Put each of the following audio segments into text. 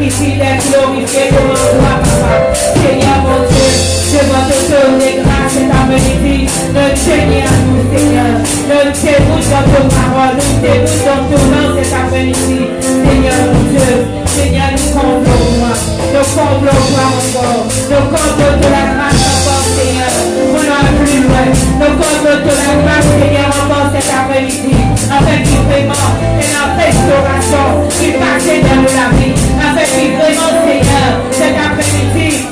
bénéfice, d'être glorifié devant toi, papa. Seigneur mon Dieu, je veux te donner grâce cet après-midi. Nous tenir à nous, Seigneur. Nous t'écoute dans ton parole, nous t'écoute dans ton nom cet après-midi. Seigneur mon Dieu, Seigneur, nous comblons-toi. Nous comblons-toi encore. Nous comblons de la grâce encore, Seigneur. Pour aller plus loin. Nous comblons de la grâce, Seigneur, encore cet après-midi. Afin qu'il vraiment ait une restauration qui passe dans la vie. Afin qu'il vraiment, Seigneur, cet après-midi,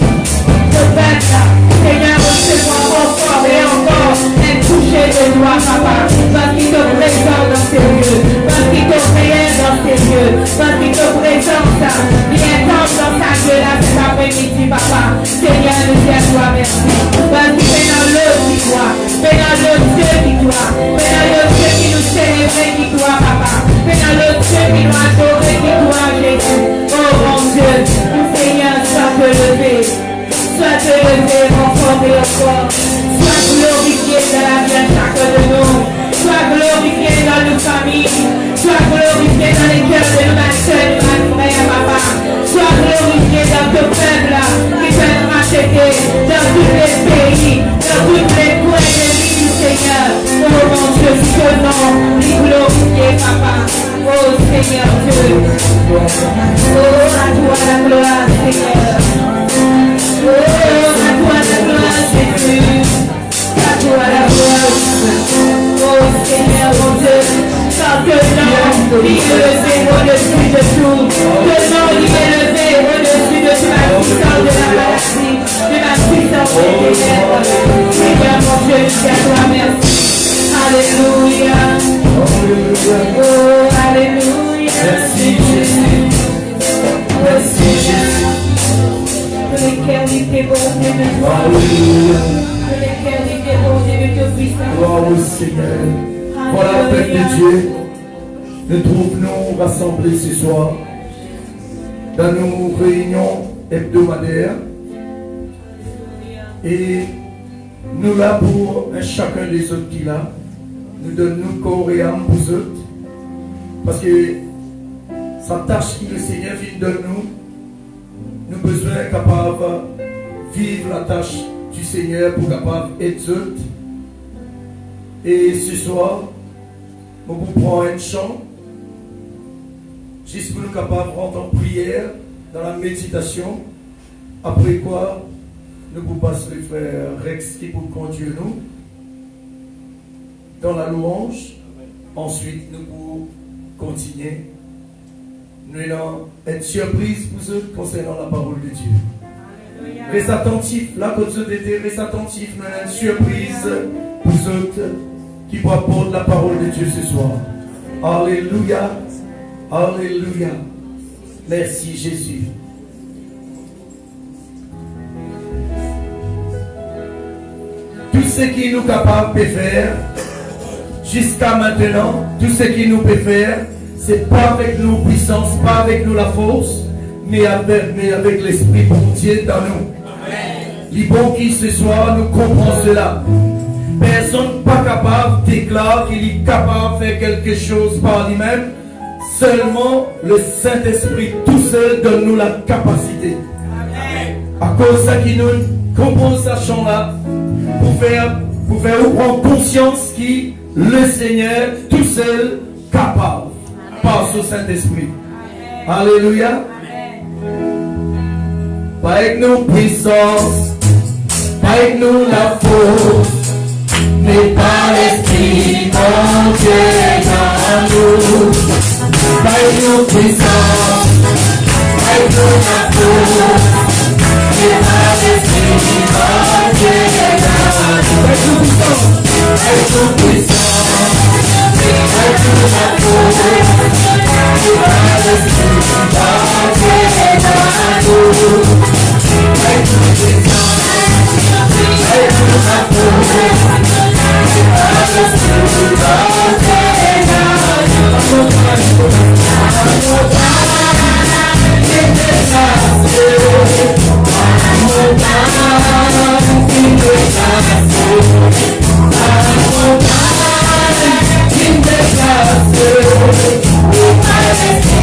ce peuple-là, Seigneur, recevoir encore et encore un toucher de toi, papa. Parce qu'il te présente dans ces lieux. Parce qu'il te réel dans ces lieux. Parce qu'il te présente ça. Viens dans ta gueule là cet après-midi, papa. Seigneur, nous dis à toi merci. Parce qu'il fait dans le qui toi. Fais dans le Dieu qui toi. Fais dans le Dieu qui nous célèbre qui toi, papa. Fais dans le Dieu qui nous adore qui toi, Jésus. Oh mon Dieu, Seigneur, sois te lever. Sois te lever encore et encore. Sois glorifié dans la vie de chacun de nous. Sois glorifié dans nos familles. Sois glorifié dans les cœurs de ma soeur, de ma frère, papa. Sois glorifié dans ce peuple-là qui peut être racheté dans tous les pays, dans tous les coins de l'île, Seigneur. Oh mon Dieu, ce nom, est glorifié, papa. Oh Seigneur Dieu. Oh, à toi la gloire, Seigneur. Oh, à toi la gloire, Jésus. À toi la gloire. Oh Seigneur, mon Dieu. Car que nom est élevé au-dessus de tout. Que nom est élevé au-dessus de toute la puissance de la maladie, de la puissance des ténèbres. Seigneur, mon Dieu, je dis à toi merci. Alléluia. Oh, alléluia. Merci Jésus. Merci Jésus. Que l'éternité bonté de toi. Alléluia. Que l'éternité bonté de Dieu puissant. Gloire au Seigneur. Voilà, Père de Dieu, nous trouvons rassemblés ce soir dans nos réunions hebdomadaires et nous là pour chacun des autres qui là, nous donnons corps et âme pour eux parce que sa tâche que le Seigneur vient de nous besoin capable de vivre la tâche du Seigneur pour capable d'être eux. Et ce soir, nous vous prenons un chant, juste pour nous capables de rentrer en prière, dans la méditation. Après quoi, nous vous passons le frère Rex qui pour conduire nous dans la louange. Ensuite, nous vous continuer. Nous allons être surprise pour eux concernant la parole de Dieu. Restez attentifs, là, quand vous êtes, restez attentifs, nous allons une surprise pour eux qui vous apportent la parole de Dieu ce soir. Alléluia. Alléluia. Merci Jésus. Tout ce qui nous capable de faire jusqu'à maintenant, tout ce qui nous peut faire, c'est pas avec nos puissances, pas avec nous la force, mais avec l'Esprit bon Dieu dans nous. Les bons qui ce soir nous comprend cela. Personne pas capable déclare qu'il est capable de faire quelque chose par lui-même. Seulement le Saint-Esprit tout seul donne nous la capacité. Amen. À cause de ça qui nous compose ce chant-là, pour faire prendre conscience que le Seigneur tout seul capable par son Saint-Esprit. Alléluia. Pas avec nos puissances, pas avec nous la force, mais par l'Esprit mon Dieu dans nous. Pas avec nos puissances, pas avec nous la force, mais par l'Esprit mon Dieu dans nous. Avec nos puissances, avec nous la force, mais par l'Esprit mon Dieu dans nous. Avec nos puissances, avec nous la force, Let's go.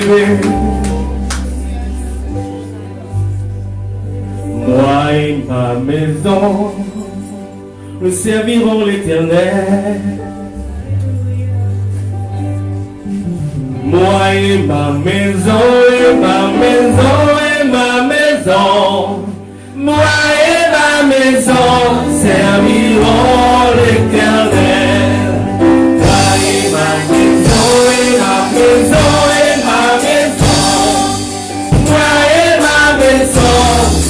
bébé. Moi et ma maison, nous servirons l'Éternel. Moi et ma maison, et ma maison, et ma maison. Moi et ma maison serviront l'Éternel. Moi et ma maison, et ma maison, et ma maison. Moi et ma maison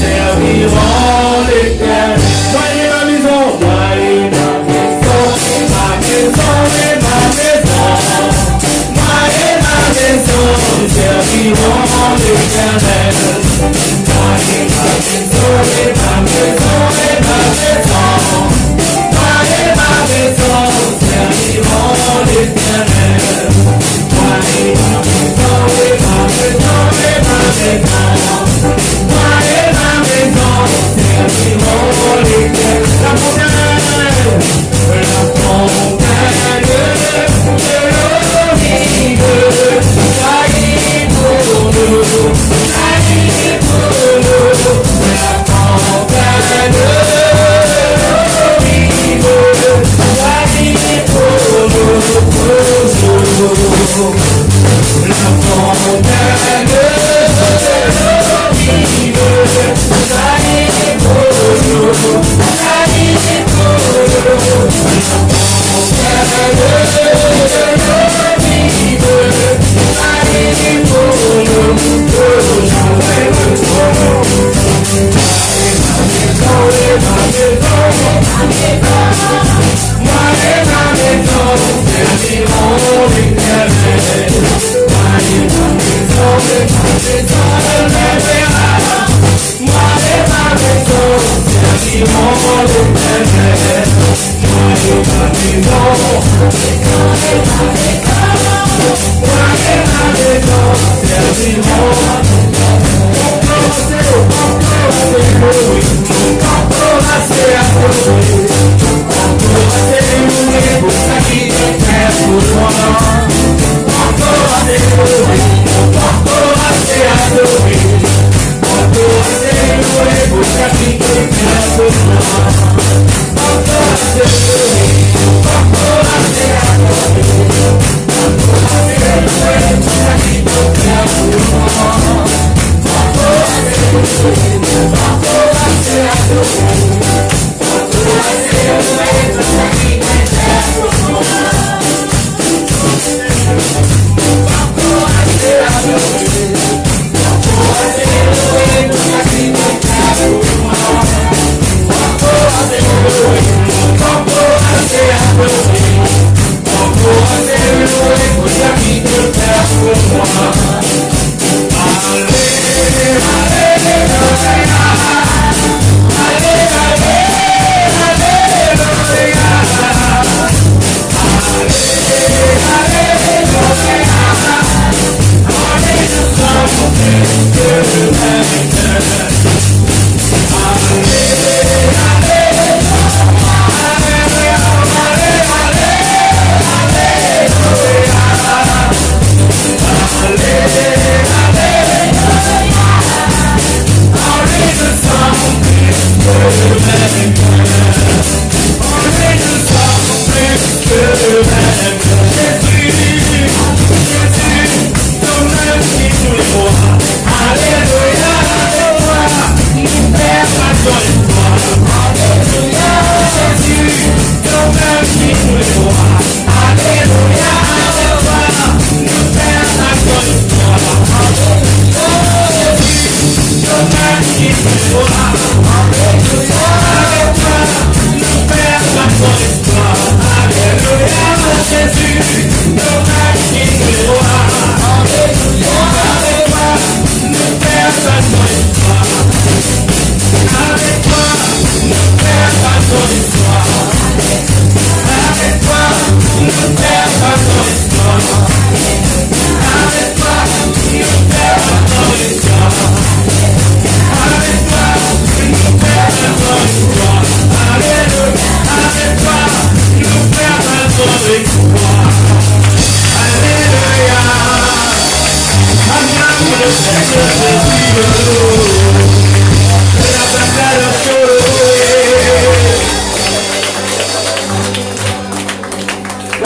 serviront l'Éternel. Moi et ma maison, moi et ma maison, et ma maison, et ma maison. Moi et ma maison serviront l'Éternel. Moi et ma maison, et ma maison, et ma maison. Moi et ma maison serviront l'Éternel. Moi et ma maison, et ma maison, et ma maison. Moi et ma maison serviront l'Éternel. La fontaine de l'eau vive, jaillit pour nous, jaillit pour nous. La fontaine de l'eau vive, jaillit pour nous, toujours. La fontaine de l'eau vive, jaillit pour nous, jaillit pour nous. La fontaine de l'eau vive, jaillit pour nous, toujours. Moi et ma maison serviront l'Éternel. Moi et ma maison, et ma maison l'élèvera. Moi et ma maison serviront l'Éternel. Moi et ma maison, moi et ma maison serviront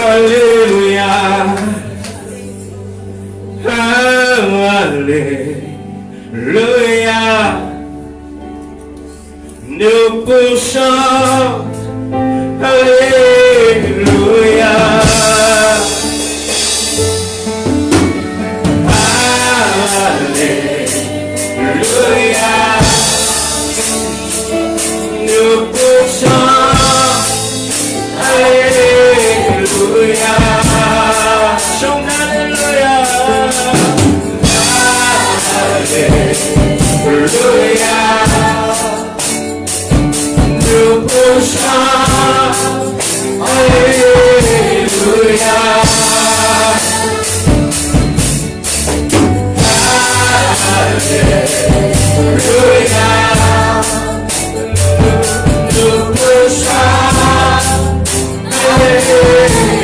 Alléluia. Alléluia. Nous poussons. Alléluia. Alléluia. Nous poussons. Alléluia. Chante Alléluia. Alléluia. Nous poussons. Alléluia. Alléluia. Nous poussons. Alléluia.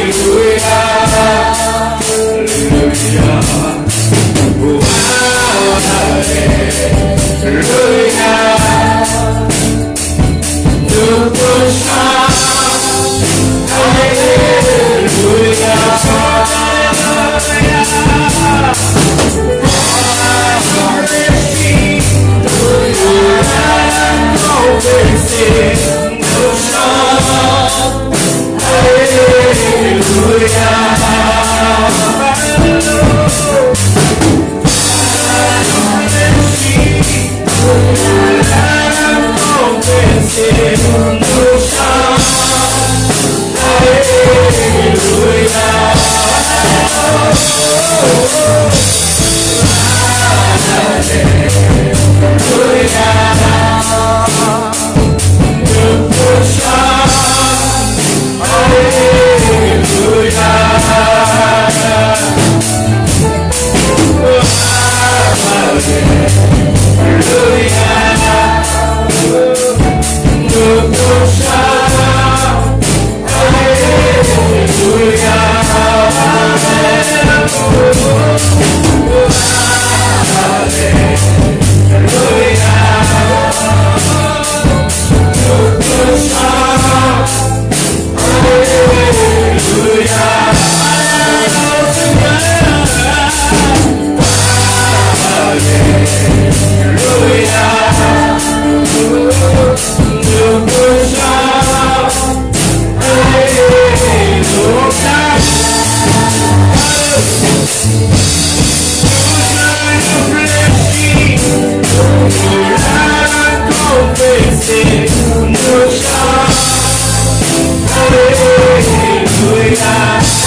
Alléluia. Alléluia. Nous poussons. Alléluia. Alléluia.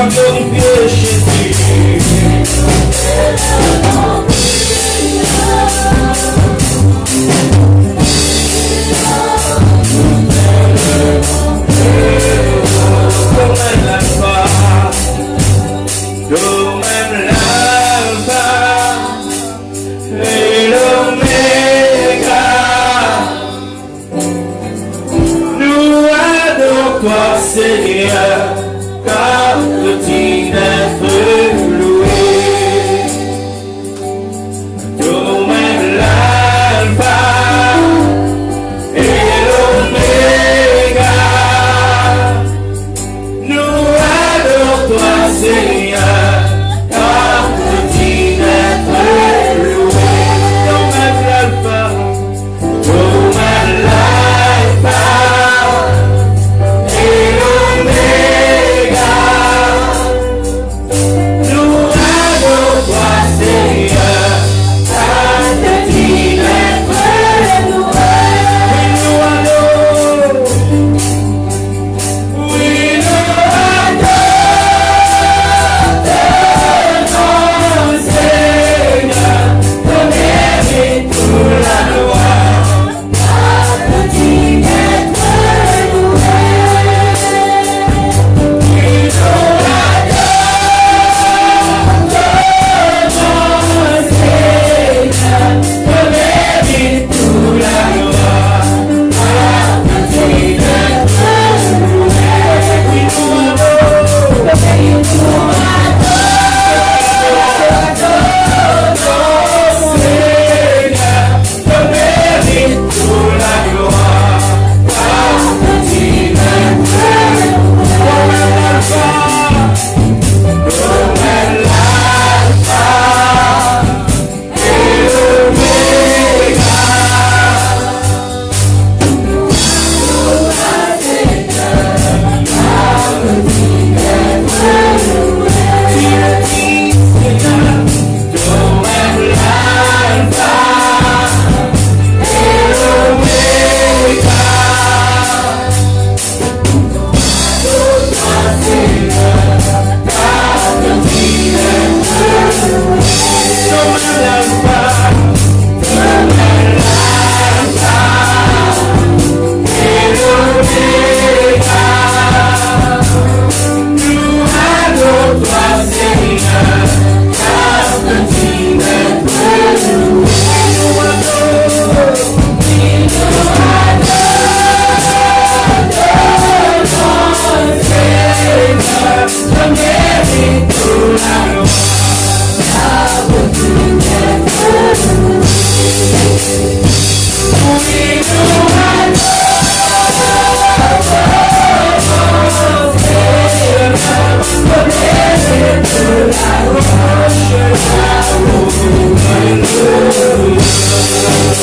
sois glorifié, Jésus. Toi-même l'alpha, toi-même l'alpha et l'oméga. Nous adorons toi, Seigneur, car le digne d'être loué. Toi-même l'alpha et l'oméga. Nous adorons toi, Seigneur, car le digne d'être loué. Toi-même l'alpha, toi-même l'alpha et l'oméga. Nous adorons toi, Seigneur, car le digne d'être loué. Oui, nous adorons. Oui, nous adorons, Seigneur, ton mérite pour la gloire, car le digne d'être loué.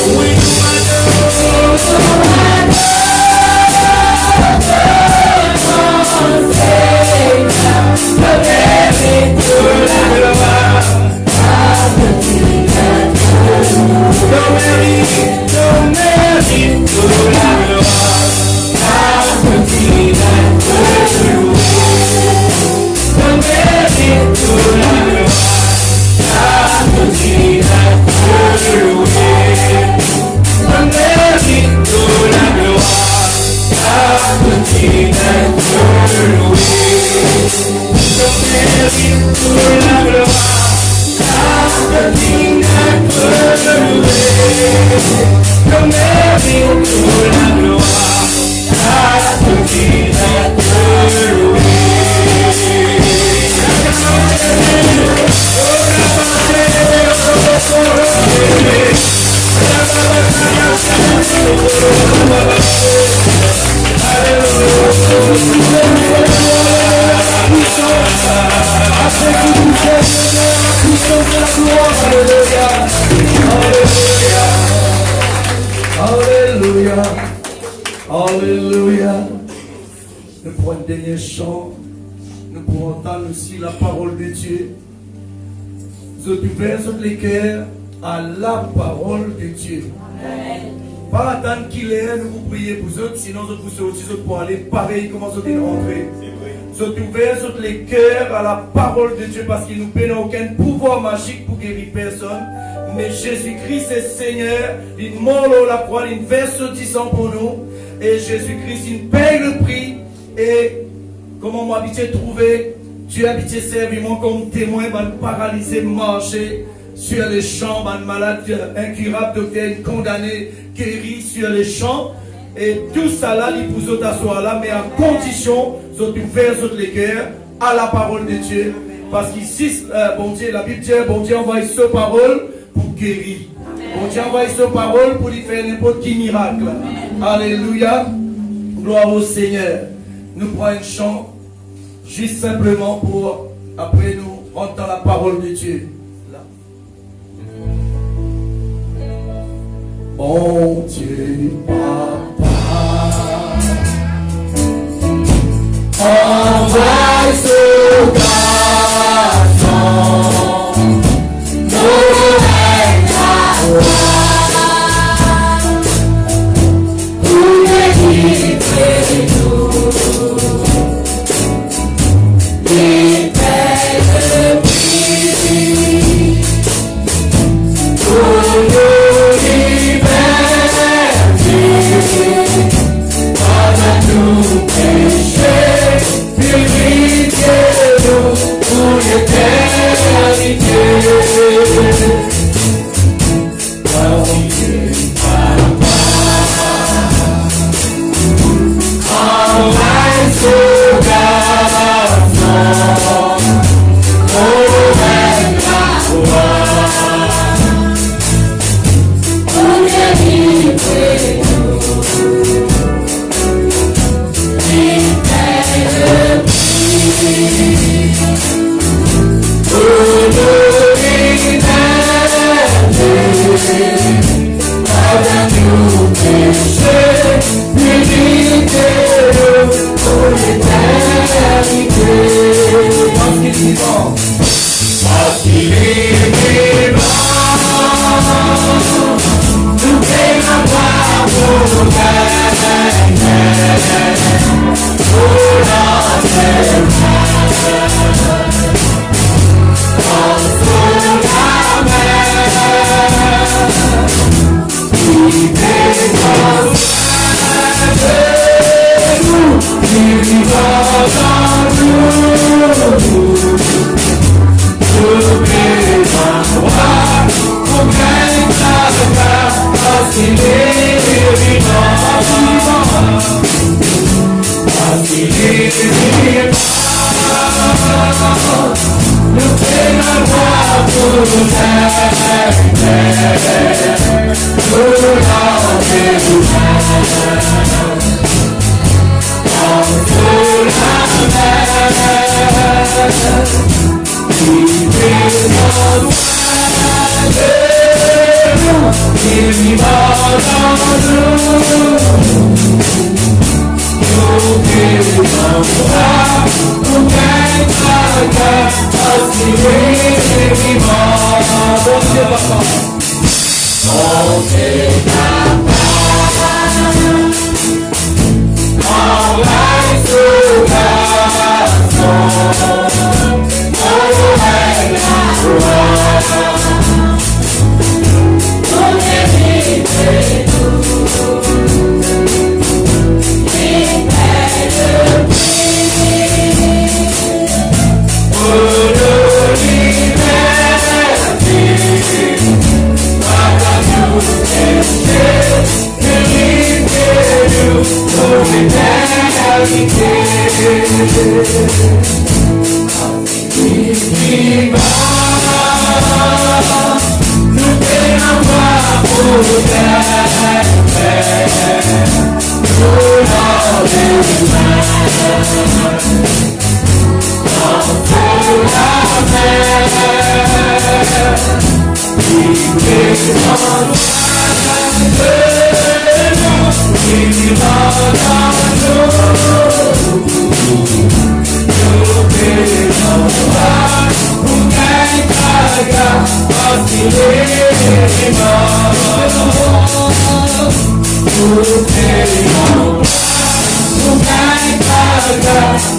Oui, nous adorons, Seigneur, ton mérite pour la gloire, car le digne d'être loué. Oui, nous adorons, Seigneur, ton mérite pour la gloire, car le digne d'être loué. Toi-même l'alpha, toi-même l'alpha et l'oméga. Alléluia. Alléluia. Nous prenons un dernier chant. Nous pouvons entendre aussi la parole de Dieu. Vous occupez les cœurs à la parole de Dieu. Pas attendre qu'il est, nous vous priez pour eux, sinon vous sortir pour aller pareil comment vous êtes rentrés. Sont ouverts sur les cœurs à la parole de Dieu parce qu'il nous n'a aucun pouvoir magique pour guérir personne. Mais Jésus-Christ est Seigneur, il mort à la croix, il verse du sang pour nous. Et Jésus-Christ, il paye le prix. Et comment m'a habitué trouver, Dieu a habitué servir moi comme témoin, m'a paralysé, marcher sur les champs, m'a malade, incurable, docteur, condamné, guéri sur les champs. Et tout ça là, il vous t'asseoir là, mais à condition, vous êtes ouverts sur les cœurs à la parole de Dieu. Parce qu'ici, bon Dieu, la Bible dit, bon Dieu envoie sa parole pour guérir. Bon Dieu envoie sa parole pour lui faire n'importe quel miracle. Alléluia. Gloire au Seigneur. Nous prenons un chant, juste simplement pour, après nous, rentrer dans la parole de Dieu. Là. Bon Dieu, Papa, envoie ce garçon, nous règne à toi, pour délivrer nous, il paie le prix, pour nous libérer, pardonne-nous péchés, purifiez-nous pour l'éternité. Bon Dieu, Papa, envoie ce garçon, nous règne à toi, pour délivrer nous, il paie le prix, pour nous libérer, pardonne-nous péchés, purifiez-nous pour l'éternité. Parce qu'il est vivant, parce qu'il est vivant, nous payons voir pour pour l'enseignement, pour la mer, qui défend nous, qui vivant dans nous, nous payons voir pour parce qu'il est vivant. Parce qu'il est vivant, nous payons voir pour nous rendez-vous entre la mer, qui descend de nous, qui vivant dans nous. Nous vivons pour qu'être cœur, parce qu'il est vivant. Bon Dieu, Papa, bon Dieu, Papa, envoie ce garçon, nous règne à toi, pour délivrer nous.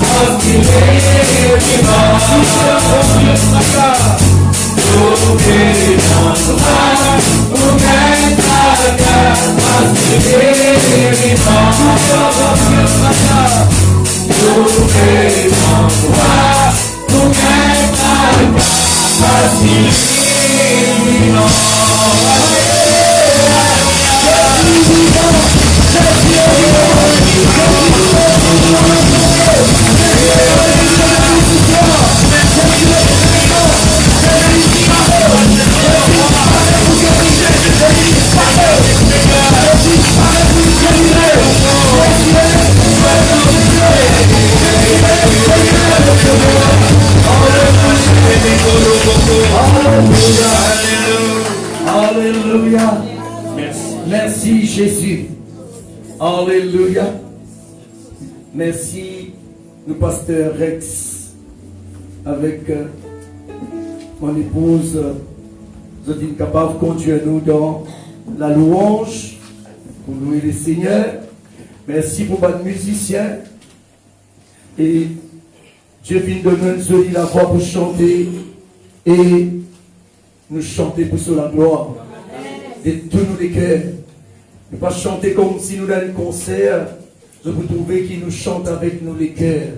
Parce qu'il Alléluia. Merci Jésus. Alléluia. Merci le pasteur Rex avec mon épouse. Vous êtes capable de conduire nous dans la louange pour louer le Seigneur. Merci pour votre musicien. Et Dieu vient de nous donner la voix pour chanter et nous chanter pour sur la gloire de tous nos cœurs. Ne pas chanter comme si nous dans un concert. Je vous trouver qui nous chante avec nous les cœurs.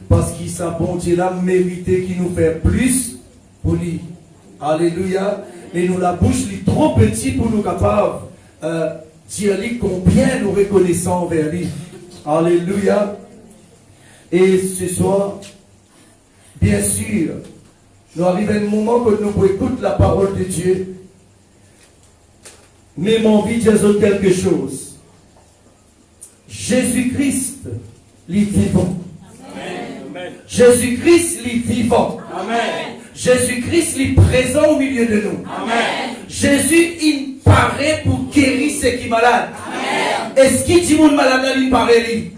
Parce qu'il s'est bon Dieu là mérité qui nous fait plus pour lui. Alléluia. Et nous la bouche est trop petit pour nous capables dire lui combien nous reconnaissons envers lui. Alléluia. Et ce soir, bien sûr, nous arrivons à un moment que nous pouvons écouter la parole de Dieu. Mais mon envie de dire quelque chose. Jésus-Christ, il est vivant. Jésus-Christ, il est vivant. Amen. Jésus-Christ, il est présent au milieu de nous. Amen. Jésus, il paraît pour guérir ceux qui sont malades. Est-ce qu'il dit mon malade là, il paraît lui?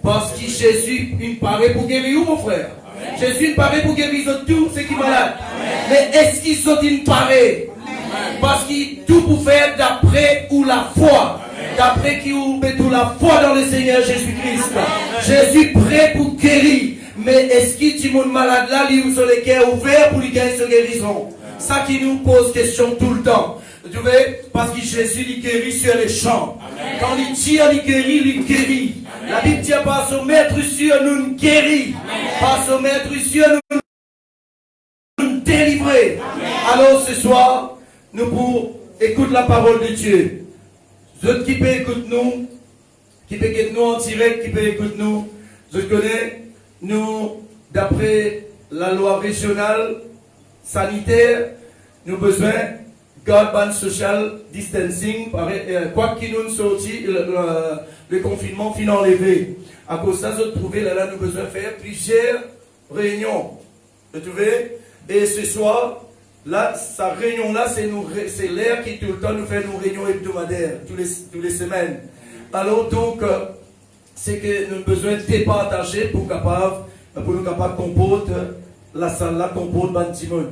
Parce que Jésus, il paraît pour guérir mon frère. Amen. Jésus, il paraît pour guérir tous ceux qui sont malades. Mais est-ce qu'il sont il paraît? Parce qu'il tout pour faire d'après ou la foi. D'après qui ou tout la foi dans le Seigneur Jésus-Christ. Jésus prêt pour guérir. Mais est-ce qu'il dit mon malade là, lui, sur les cœurs ouverts pour lui gagner sa guérison? Ça qui nous pose question tout le temps. Tu vois, parce que Jésus lui guérit sur les champs. Quand il tire, il guérit. La Bible dit pas son maître sûr nous guérit. Pas son maître sûr nous délivrer. Alors ce soir, nous pour écouter la parole de Dieu. Ceux qui peuvent écouter nous, qui peuvent écouter nous en direct, qui peuvent écouter nous, je connais, nous, d'après la loi régionale sanitaire, nous avons besoin de social distancing, quoi qu'il nous sorti, le confinement finit enlevé. À cause de ça, nous trouvons là, nous avons besoin de faire plusieurs réunions. Vous trouvez? Et ce soir, là, sa réunion là, c'est l'air qui tout le temps nous fait nos réunions hebdomadaires, tous les semaines. Alors donc, c'est que nous avons besoin de départager pour nous capables de comporter la salle là, comporte Bantimon.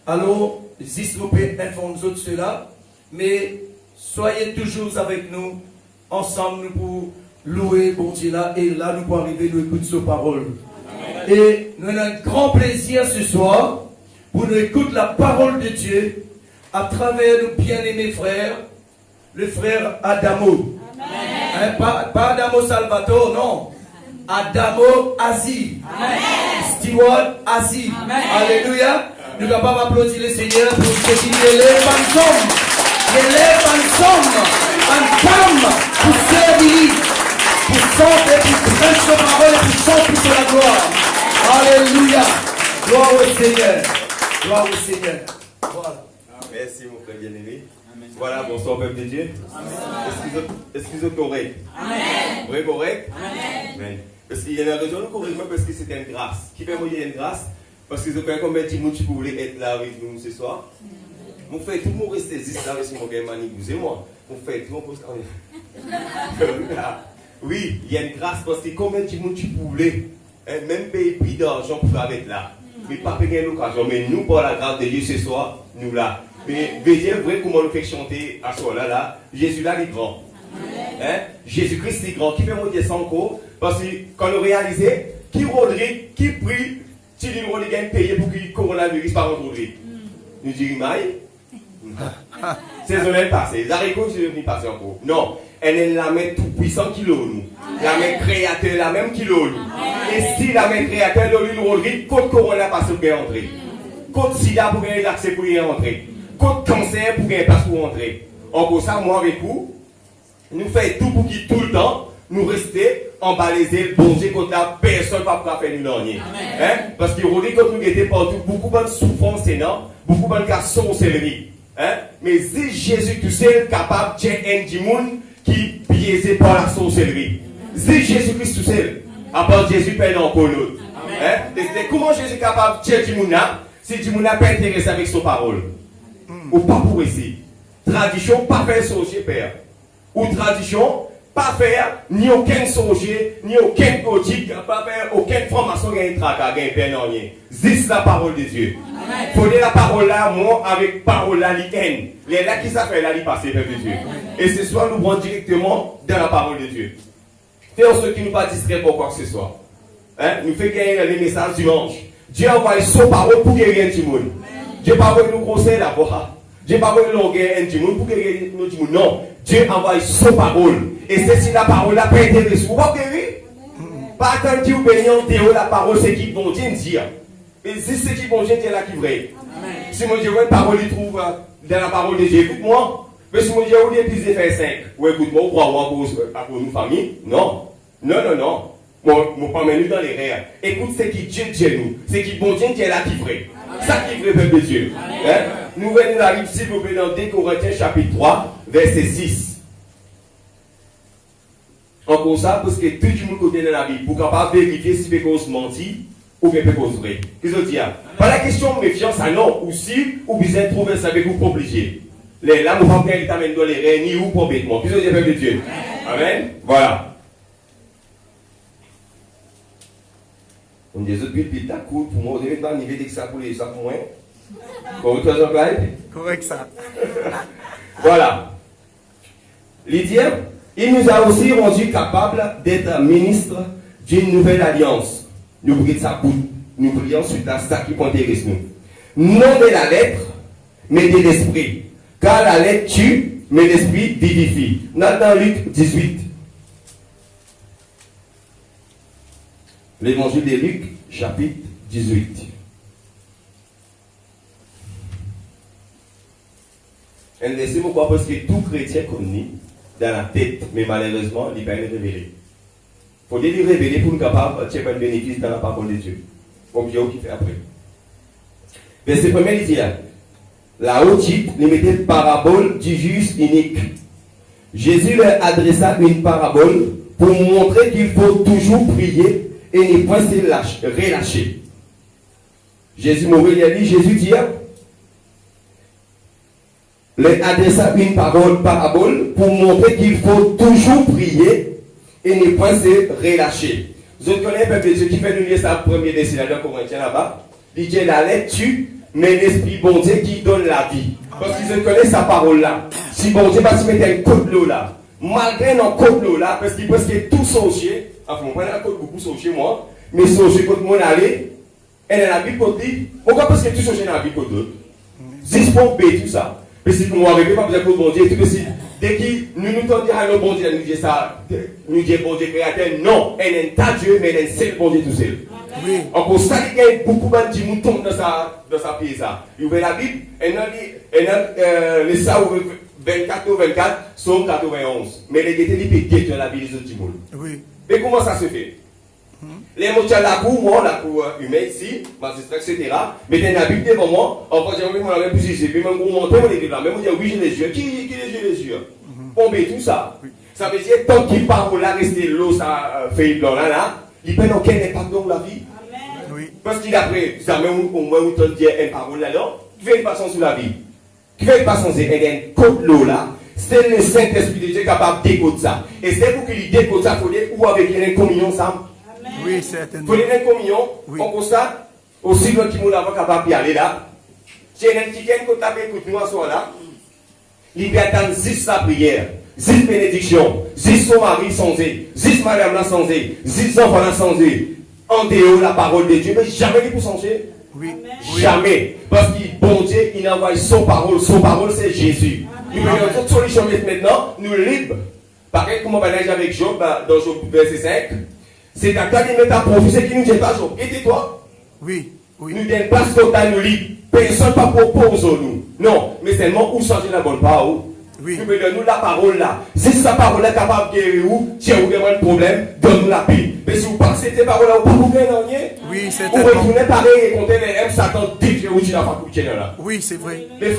Alors, si vous pouvez informer de cela, mais soyez toujours avec nous, ensemble, nous pour louer bon Dieu là, et là, nous pouvons arriver, nous écouter sa parole. Amen. Et nous avons un grand plaisir ce soir pour nous écouter la parole de Dieu à travers nos bien-aimés frères, le frère Adamo. Hein, pas Adamo Salvatore, non. Adamo Aziz. Stewart Aziz. Alléluia. Nous sommes capables d'applaudir le Seigneur pour ce qu'il élève en somme. Il élève en somme, en femme, pour servir, pour chanter, pour prêcher sa parole, pour chanter pour la gloire. Alléluia. Gloire au Seigneur. Gloire au Seigneur. Voilà. Merci mon frère bien-aimé. Voilà, bonsoir peuple de Dieu. Excusez-moi correct. Amen. Oui, correct. Amen. Parce qu'il y a une raison correctement parce que c'est une grâce. Qui fait moi une grâce? Parce que je crois combien de gens qui voulaient être là avec nous ce soir. Mon frère, tout le monde reste juste là avec mon gars Manibou, c'est moi. Mon frère, tout le monde pose quand même. Oui, il y a une grâce parce que combien de gens qui voulaient, même payer plus d'argent pour être là. Mais pas payer l'occasion. Mais nous, par la grâce de Dieu ce soir, nous là. Mais veillez vrai comment nous fait chanter à ce moment-là. Jésus là, il est grand. Hein? Jésus-Christ est grand. Qui fait me dire ça encore? Parce que quand nous réalisons, qui Rodrigue, qui prie, si le Rodrigue a payé pour que le coronavirus par contre Rodrigue. Nous disons, maï. C'est ce passé. Les haricots, c'est devenu passé encore. Non, elle est la main tout puissant qui l'a nous. La main créateur, la même qui l'a nous. Et si la main créateur l'a nous, Rodrigue, contre corona passe pour y entrer. Contre sida pour gagner l'accès pour y entrer. Contre cancer pour gagner place pour entrer. Encore ça, moi avec vous, nous faisons tout pour qu'il tout le temps, nous rester emballés, bon Dieu, contre la personne pas pour faire nous l'année. Hein? Parce que Rodrigue, quand nous étions partout, beaucoup de souffrance, c'est non, beaucoup de cas sorcellerie. Hein? Mais si Jésus tout seul capable de faire un monde qui biaisé par la sorcellerie. Si Jésus-Christ tout seul, à part Jésus, perd encore l'autre. Hein? Comment Jésus est capable de faire du monde si du monde n'a pas intéressé avec son parole? Ou pas pour ici. Tradition, pas faire sorcier, père. Ou tradition, pas faire ni aucun sorcier, ni aucun gothique, pas faire aucune formation, ni un tracas, ni un père, non, rien. C'est la parole de Dieu. Faut dire la parole là, moi, avec parole là, l'IN. Les là qui s'appellent là, l'y passer, peuple de Dieu. Et ce soir, nous prenons directement dans la parole de Dieu. Faisons ce qui nous pas distrait pour quoi que ce soit. Hein? Nous faisons gagner les messages dimanche. Dieu envoie son parole pour guérir un monde. Dieu pas envoie nous conseils d'abord. Dieu pas envoie nous guérir un monde pour guérir nos monde. Non. Dieu envoie son parole. Et c'est si la parole n'a pas intéressé. Vous pas guérir? Pas attendre que vous bénissez Théo, la parole, c'est qui bon Dieu dire. Et si c'est qui bon Dieu dire là qui vrai. Si mon Dieu, une parole, il trouve dans la parole de Dieu, écoute-moi. Mais si mon Dieu, vous dites plus faire 5. Ou écoute-moi, ou crois-moi pour nos familles. Non. Non, non, non. Moi, pas nous dans les rêves. Écoute, c'est qui Dieu dit nous. C'est qui bon Dieu dit là qui vrai. Ça qui vrai, peuple de Dieu. Hein? Nous venons la Bible, s'il vous plaît, dans 2 Corinthiens chapitre 3, verset 6. Encore ça, parce que tout le monde côté de la Bible, pour capable vérifier si peut cause menti ou bien peut cause vrai. Qu'est-ce que je dis? Pas la question de méfiance, ah non, ou si, ou bien trouver ça avec vous obligé. Les là, nous ne pouvons pas t'amener dans les rêves, ni où pour bêtement. Qu'est-ce que je dis, peuple de Dieu? Amen. Voilà. On dit, depuis le pita court, pour moi, on devait pas arriver dès que ça coule, ça pour moi. Correct ça. Voilà. Lydia, il nous a aussi rendu capables d'être ministres d'une nouvelle alliance. Nous prions ça pour nous prions suite à ça qui intéresse nous. Non de la lettre, mais de l'esprit. Car la lettre tue, mais l'esprit vivifie. Dans Luc 18. L'évangile de Luc, chapitre 18. Et laissez pourquoi, parce que tout chrétien connaît dans la tête, mais malheureusement, il ne peut pas le révéler. Il faut les révéler pour nous capables de tirer un bénéfice dans la parole de Dieu. Comme Dieu qui fait après. Verset 1er, il dit là. La haute type, il mettait parabole du juste unique. Jésus leur adressa une parabole pour montrer qu'il faut toujours prier et ne point se relâcher. Jésus m'aurait dit, Jésus dit, leur adressa une parabole pour montrer qu'il faut toujours prier et ne point se relâcher. Vous connaissez un peu de Dieu qui fait nous lire sa première destination dans Corinthiens là-bas. Il dit la lettre tue, mais l'esprit bon Dieu qui donne la vie. Parce qu'ils connaissent sa parole là. Si bon Dieu va se mettre un côte de l'eau là, malgré un côte de l'eau là, parce qu'il pense que tout sorcier, enfin, on prend un côte beaucoup sorcier moi, mais sorcier côte mon aller, elle est la vie côté, pourquoi parce que tout sorcier dans la vie côté? 10 pour B, tout ça. Parce que nous n'arrivons pas à dire que bon Dieu, tout ceci. Dès que nous tendons à bon Dieu, nous disons ça, nous disons bon Dieu créateur, non, elle n'est pas Dieu, mais elle est seul bon Dieu tout seul. Oui. Encore ça, il y a beaucoup de gens qui tombent dans sa pied. Il ouvre la Bible, et les ça 24 ou 24, sont 91. Mais les guettés, ils peuvent guetter la Bible des autres gens. Oui. Mais comment ça se fait? Les mots de la cour humaine ici, magistrat, etc. Mettez la Bible devant moi, en fait, j'ai même plus ici, puis même vous montez, on est là, même vous dites oui, j'ai les yeux. Qui les yeux? On met tout ça. Ça veut dire, tant qu'il parle là, rester l'eau, ça fait blanc là, il peut aucun impact dans la vie. Oui. Parce qu'il a pris, ça même au moins, vous dire une parole là-dedans, qui fait une façon sur la vie. Qui fait une façon, c'est un côte l'eau là, c'est le Saint-Esprit de Dieu capable de décoder ça. Et c'est pour qu'il décode ça, il faut dire, ou avec une communion, ça. Oui, certainement. Pour les communion, on constate aussi le qui nous l'avons capable d'y aller là. J'ai un petit qui écoute nous en soir là. Il va attendre 6 la prière, 6 bénédictions, 6 son mari sans 10 madame là sans 10 enfants là sans en dehors la parole de Dieu, mais jamais il peut changer. Oui. Jamais. Parce que bon Dieu, il envoie son parole. Son parole, c'est Jésus. Nous prenons toute solution maintenant, nous libres. Pareil, comme on va dire avec Job, dans Job verset 5, c'est à toi de mettre ta prophétie qui nous dit pas Job. Et tais-toi. Oui. Oui. Nous donnons place totale, nous libres. Personne ne propose nous. Non, mais seulement où changer la bonne parole. Oui. Nous donnons la parole là. Si sa parole est capable de guérir vous, si vous avez un problème, donne-nous la paix. Mais si vous pensez que ces paroles là, vous ne pouvez pas vous gagner. Oui, c'est vous retournez pareil et comptez les M, Satan, dit que vous dites la faculté là. Oui, c'est vrai. Mais il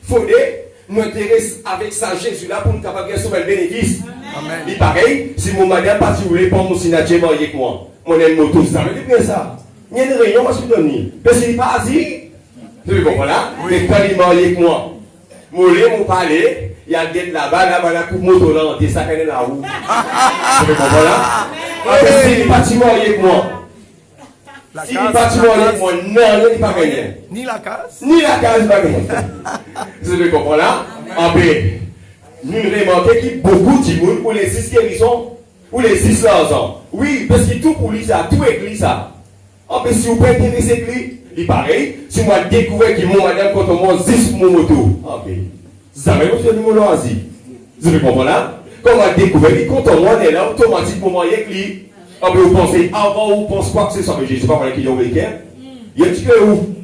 faudrait nous intéresser avec ça Jésus là pour nous capable de sauver le bénéfice. Amen. Et pareil, si mon madame pas si vous voulez prendre mon signature avec moi, mon aime moto, ça veut dire ça. Il y a une réunion, moi je suis donné. Parce qu'il n'est pas assis. Vous comprenez là? Mais quand il est marié avec moi, mon parler, il y a des là-bas, la coupe moto là, des sacs à la roue. Vous comprenez là? Parce qu'il n'est pas marié avec moi. Si il n'est pas marié avec moi, non, il n'est pas gagné. Ni la case. Ni la case va gagner. Vous comprenez là? En paix. Nous remarquons qu'il y a beaucoup de monde pour les 6 guérisons, ou les 6 ans. Oui, parce que tout pour lui, ça, tout écrit ça. En plus, si vous pouvez intéresser lui, il est pareil. Si moi découvert que mon madame, quand on mange 10 mon moto, ok. Ça va être le numéro Asie. Vous comprenez là? Quand on a découvert, quand on est là, automatiquement, il y a que lui. En plus, vous pensez, avant, vous pensez quoi que c'est ça, mais je ne sais pas comment il y a un week-end. Il y a un petit peu où?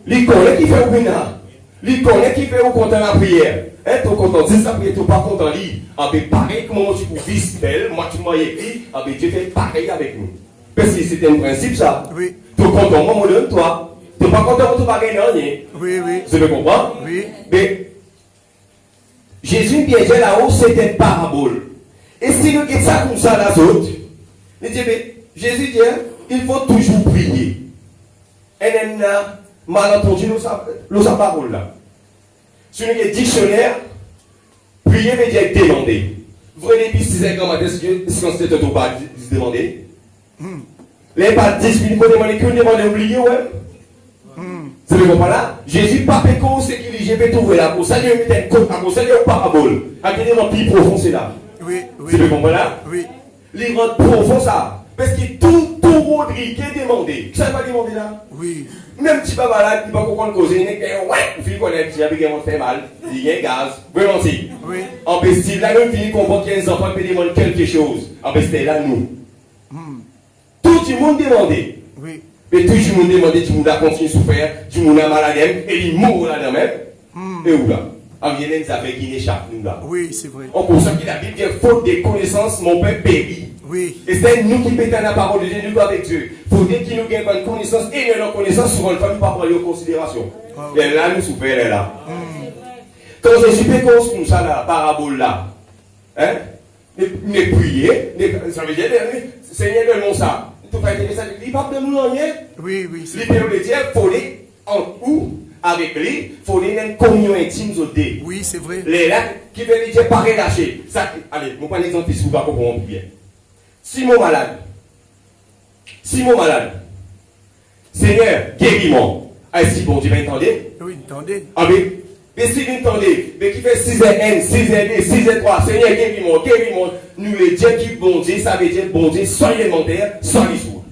Il connaît qui fait au bina. Il connaît qui fait au content la prière. Être content, si ça prière, tu n'es pas content, lui. En plus, pareil, comment tu peux vivre belle, moi tu m'as écrit, en plus, Dieu fait pareil avec nous. Parce que c'est un principe ça. Oui. Tu es content, moi, je donne toi. Tu n'es pas content, tu n'es pas gagné rien. Oui, oui. Vous me comprenez? Oui. Mais Jésus bien dit là-haut, c'est une parabole. Et si nous disons ça comme ça, les autres, nous disons, Jésus dit, il faut toujours prier. Et nous avons mal entendu sa parole là. Si nous avons dictionnaire, prier veut dire demander. Vous voyez les pistes, c'est comment est-ce qu'on s'est pas demander? Les pas 10 minutes pour demander que demander oublier, ouais. Vous ne comprenez pas? Jésus, pas péco, c'est qu'il dit, je vais trouver là. Pour ça, il met un compte, pour ça, il y a une parabole. À quel moment plus profond, c'est là. Oui, oui. Vous comprenez là? Oui. Il rend profond ça. Parce que tout monde qui est demandé. Ça va demander là? Oui. Même si pas malade, il ne peut pas comprendre cause. Il dit, ouais, il finit qu'on est, il a fait mal. Il y a un gaz. Vraiment, si. Oui. En plus, si là, nous finit qu'on voit qu'il y a des enfants qui demandent quelque chose. En plus, c'est là, nous. Tout le monde demandait. Oui. Mais tout le monde demandait, tout le monde a continué à souffrir, tout le monde a malade, et il mourut là-dedans même. Et où là? Il y a des affaires qui n'échappent, nous là. Oui, c'est vrai. On constate que la Bible dit, faute de connaissances, mon père périt. Oui. Et c'est nous qui pétons la parole de Dieu, nous avec Dieu. Il faut dire qu'il nous gagne bonne connaissance, et nos connaissances, souvent, il ne faut pas prendre en considération. Et là, nous souffrons là. Quand Jésus fait comme ça, la parabole là, hein? Ne prier, ça veut dire, Seigneur, donne-moi ça. Tout va être ça, il va pas nous rien. Oui, oui. Il peut dire, il faut aller en ou avec lui, il faut aller dans une communion intime aux deux. Oui, c'est vrai. Les là, qui veut dire pas relâcher. Ça, allez, je prends un exemple si vous ne comprenez pas bien. Si mon malade, Seigneur, guéris-moi. Est-ce que bon Dieu va entendre? Oui, attendez. Ah oui. Mais si vous entendez, mais qui fait 6h1, 6h2, 6h3, Seigneur, guéris-moi, nous les dieux qui bon Dieu, ça veut dire bon Dieu, sans alimentaire, sans les sourds.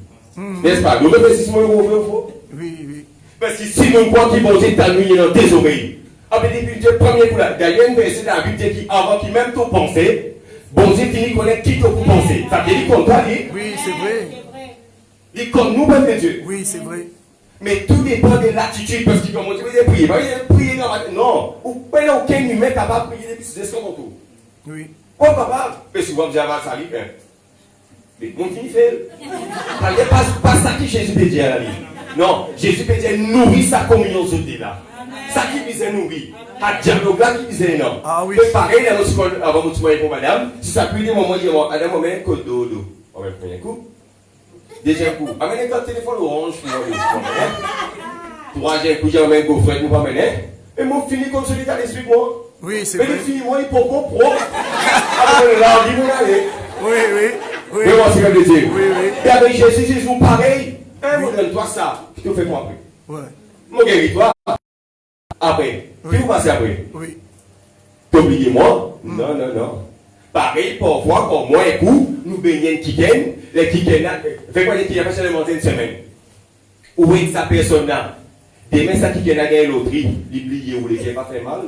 N'est-ce pas? Nous devons si vous Oui, oui. parce que si nous croyons que bon Dieu t'a mis dans désobéi. Après, depuis le premier coup là, il y a une verset dans la Bible qui, avant qu'il même tout pensé, bon Dieu finit connaître qui tout pour penser. Ça veut dire qu'on doit dire. Oui, c'est vrai. Il comme nous, peuple de Dieu. Oui, c'est vrai. Mais tout dépend de l'attitude, parce qu'il comme on dit, prier. Prier dans ma... Non, ou pas aucun humain capable de prier depuis 6 secondes. Oui. Pas capable. Mais souvent, j'ai avancé à l'hiver. Mais mon fini fait. Il n'y a pas ça que Jésus peut dire à la vie. Non, Jésus peut dire nourrir sa communion sur tes là. Ça qui disait nourrir. À dialogue là qui disait non. Ah oui. Pareil, dans notre école, avant de se pour madame, si ça peut dire, moi, je dis, madame, on met un code d'eau. On met le premier coup. Deuxième coup, amenez un téléphone orange pour moi. Troisième coup, j'ai amené un gaufret pour moi. Et moi, fini comme celui qui a l'esprit, moi. Oui, c'est mais vrai. Mais les filles, moi, ils peuvent comprendre. Alors, là, on dit, vous allez. Oui, oui. Oui. Mais moi, c'est comme le Dieu. Oui, oui. Et avec Jésus, c'est toujours pareil. Moi, donne-toi ça. Je te fais quoi après? Ouais. Mon guéris-toi. Après. Qui vous passez après? Oui. T'oubliez moi? Non. Pareil, parfois, comme moi et vous, nous baignons qui gagnent, les qui gagnent, fait quoi les qui gagnent, parce que une semaine. Où est sa personne là? Demain, ça qui gagne à gagner l'auterie, l'oublier ou les qui pas fait mal.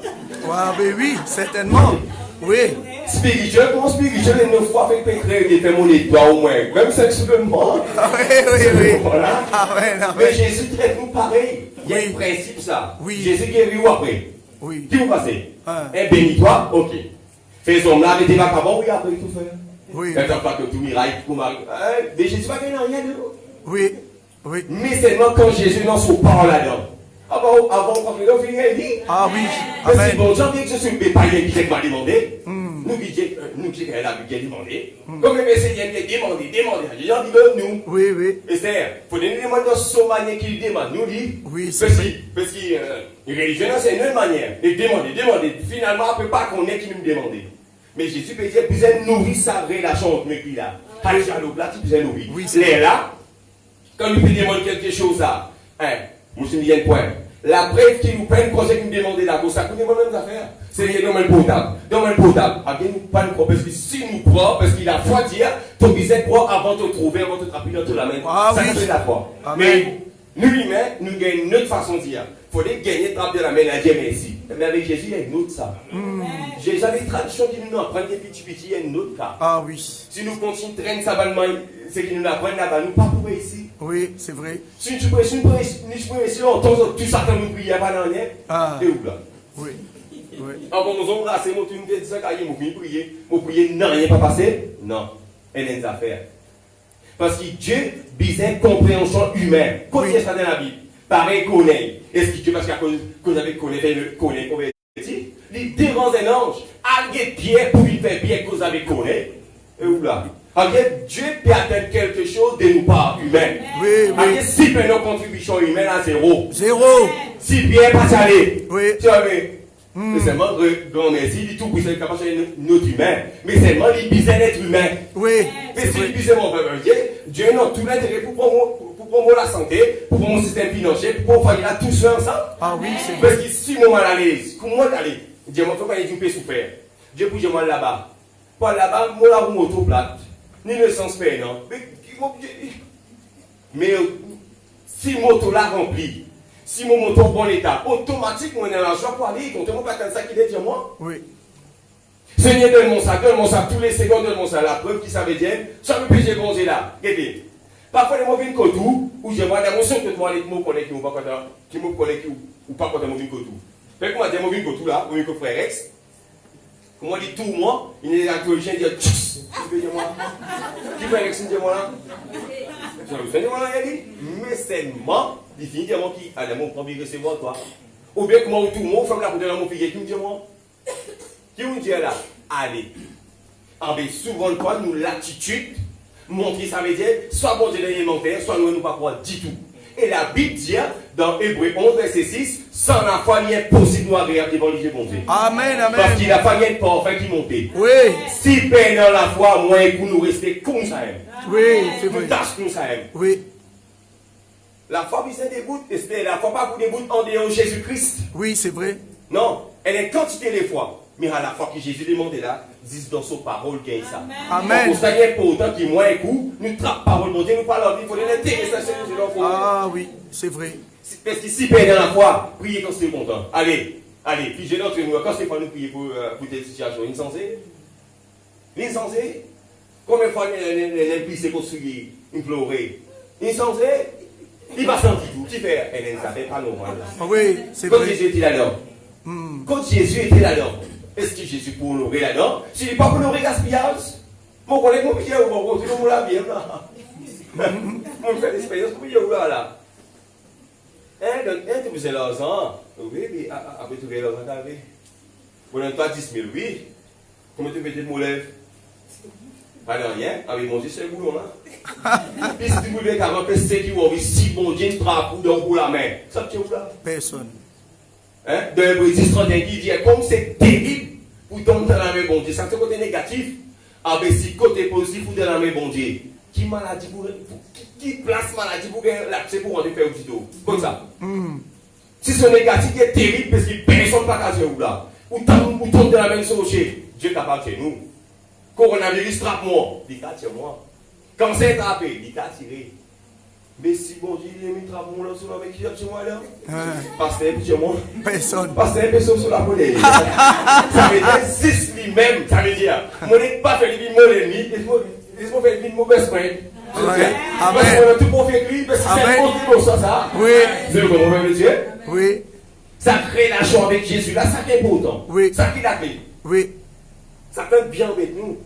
Oui, certainement. Oui. Spirituel, comment spirituel, une fois fait pétrer, il fait mon étoile au moins, même sexuellement. Oui. Voilà. Amen. Mais Jésus traite nous pareil. Il y a un principe ça. Oui. Jésus guérit ou après. Oui. Qui vous passez? Ah. Bénis-toi, ok. Faisons là, mettez pas bon, oui, après tout faire. Oui. Quand on parle de tout miracle, pour Marie. Mais Jésus va gagner rien de l'autre. Oui. Mais seulement quand Jésus n'en se parle là-dedans. Avant qu'on fait l'offre, il dit. Ah oui. Parce que Amen. bon, j'en dis que je suis un païen qui m'a demandé. Nous qui est là, qui a demandé. Comme les Seigneur qui a demandé. J'en dis que nous. Oui. Et c'est, il faut donner des mots de son manière qu'il demande. Nous dit. Oui, c'est Parce vrai. que les religieux, c'est une autre manière. Ils demander. Finalement, on ne peut pas connaître qui nous demande. Mais Jésus peut dire, vous avez nourri sa relation entre nous là. Allez, j'allais là, tu vous avez nourri. Oui, c'est là, quand nous demandons quelque chose là, nous sommes bien point. La preuve qui nous prenne, quand nous demandons la cause, ça connaît moi même affaire. C'est le domaine potable. Domaine potable. Après, nous pas nous parce que si nous croyons, parce qu'il a foi dire, ton visage croit avant de te trouver, avant de te trapper dans la main. Ah, ça, oui. c'est la foi. Amen. Mais nous, humains, nous gagnons une autre façon de dire. Il faut gagner, trapper la main, la dire merci. Mais avec Jésus, il y a une autre ça. J'ai jamais une tradition qui nous apprend des petits, il y a une autre cas. Ah oui. Si nous continuons de traîner ça, c'est qu'ils nous apprennent là-bas, nous pas pour ici. Oui, c'est vrai. Si tu peux ici, on entend tout ça, nous prions pas dans rien. Ah. Et où là? Oui. Avant nous embrasser, moi, tu me dis ça, quand il m'a prié, non, rien pas passé. Non, elle a des affaires. Parce que Dieu besoin de compréhension humaine. Quand il y a ça dans la Bible, pareil, connaît. Est-ce que Dieu, parce qu'à cause vous avez connaît, il dérange un ange, alliez pierre pour lui faire bien que vous avez connaît. Et où là? Dieu peut attendre quelque chose de nous pas humain. Oui. Si nos contributions humaines à zéro. Si bien pas aller. Oui. Tu vois, mais seulement grand merci, il tout pour être capable de notre humain. Mais seulement il besoin d'être humain. Oui. Mais si il besoin mon peuple, Dieu n'a tout l'intérêt pour prendre la santé, pour prendre mon système financier, pour faire là tout seul ensemble. Ah oui, c'est vrai. Parce que si moi mal à l'aise, comment aller? Dieu m'a fait pas une peu souffrir. Dieu pour moi là-bas. Pas là-bas, moi la roue moto plate. Ni le sens fait, non. Mais si mon moto là rempli, si mon moto en bon état, automatiquement on est dans la joie pour aller, comptez-moi pas comme ça qu'il est dire moi. Oui. Seigneur, donne mon sac, tous les secondes, donne mon sac. La preuve qui savait dire, ça me péché bronzé là. Regardez. Parfois, les mots viennent kotou, ou je vois des émotions que toi, les mots connaissent qui ne connaissent ou pas quand les mots viennent kotou. Fait que moi, des mots viennent kotou là, ou que frère Rex. Comment dit tout moi, il est là, tout le chien dit, tchou, tu veux dire moi? Qui fait Rex, dit moi là? Je vais dire moi là, il dit, mais seulement, il finit dire moi qui, allez, mon premier recevoir toi. Ou bien, comment tout le monde, femme là, pour dire mon fille, qui me dit moi? Qui vous dit là? Allez. En bien, souvent, quoi, nous, l'attitude, montrer ça veut dire, soit bon Dieu d'alimentaire, soit nous ne pas croire du tout. Et la Bible dit, dans Hébreu 11, verset 6, sans la foi, il est possible de agréable devant les bon Dieu. Amen. Parce qu'il a pas rien de parfait qui monte. Oui. Si peine dans la foi, moi, pour nous rester comme ça. Oui, c'est Nous vrai. tâche comme ça. Oui. La foi, c'est des bouts, et la foi pas pour des bouts en dehors de Jésus-Christ. Oui, c'est vrai. Non, elle est quantité de foi. Mais à la fois que Jésus demandait là, dis dans son parole qu'il y a ça. Amen. Pour ça, il y a pour autant qu'il moins un coup, nous trappe parole, mon Dieu, nous parlons, il faut l'intérêt, ça c'est nous. Ah oui, c'est vrai. Parce que si perdre la foi, priez quand c'est content. Allez, puis j'ai notre nous, quand c'est pas nous prier pour cette situation, insensé. L'insensé, combien de fois l'impliqué s'est construit, imploré. Insensé, il va sentir tout, tu fais, ça fait pas normal. Oui, c'est Quand vrai. Jésus était là-dedans, quand Jésus était là-dedans, est-ce que Jésus pour honorer là-dedans? S'il n'est pas pour honorer gaspillage, mon collègue, mon pied, ou mon côté, mon la bien là. Mon fait l'expérience, mon pied, ou là. Donc, tu faisais l'argent, oui, mais après tu fais l'argent, tu avais. Pendant toi 10 000, oui. Comment tu mettais mon lèvre? Pas de rien, avec mon Dieu, c'est le boulot là. Puis si tu voulais qu'avant, c'est qui ou si mon Dieu te frappe ou la main, ça tu es où là? Personne. De Hébreux 10, 31 qui dit, comme c'est terrible pour tomber dans la main bon Dieu, ça c'est côté négatif. Ah ben si côté positif ou dans la main bon Dieu, qui maladie pour qui place maladie pour l'accès pour rentrer faire au petit dos. Comme ça. Si c'est négatif, c'est terrible parce que personne ne peut pas casser ou là. Ou tombe dans la main sur le Dieu est capable chez nous. Coronavirus frappe-moi. Il t'a tiré moi. Cancer frappé. Il t'a tiré. Mais si bon Dieu, il est mis frappe-moi là sur la mec qui a tiré moi là. Pasteur, tiré moi. Personne. Pasteur, personne sur la monnaie. Ça veut dire 6 lui-même. Ça veut dire, moi n'est pas fait le mon ennemi. Il faut faire une mauvaise main. Amen. Parce qu'on a tout pour faire lui, parce que c'est un bon ça, ça. Oui. C'est le comment même Dieu. Oui. Ça crée la joie avec Jésus, là, ça qui est important. Oui. Ça qui l'a fait. Oui. Ça fait bien avec nous.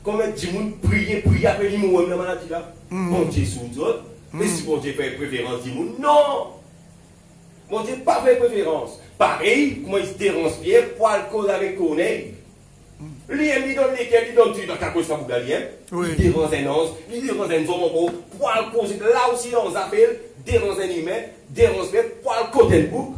Comment dit nous prier, après lui, nous, la maladie là. Bon Dieu, sous nous autres. Mais si bon Dieu fait préférence, dis-nous, non. Bon Dieu, pas fait préférence. Pareil, comment il se dérange bien, pour le cause avec Corneille. Lui, il donne lesquels, il donne tout dans quelque chose pour gagner. Il dérange un ange, il dérange un homme, pour le cause, là aussi, on s'appelle, dérange un humain, dérange bien, pour le côté de bouc.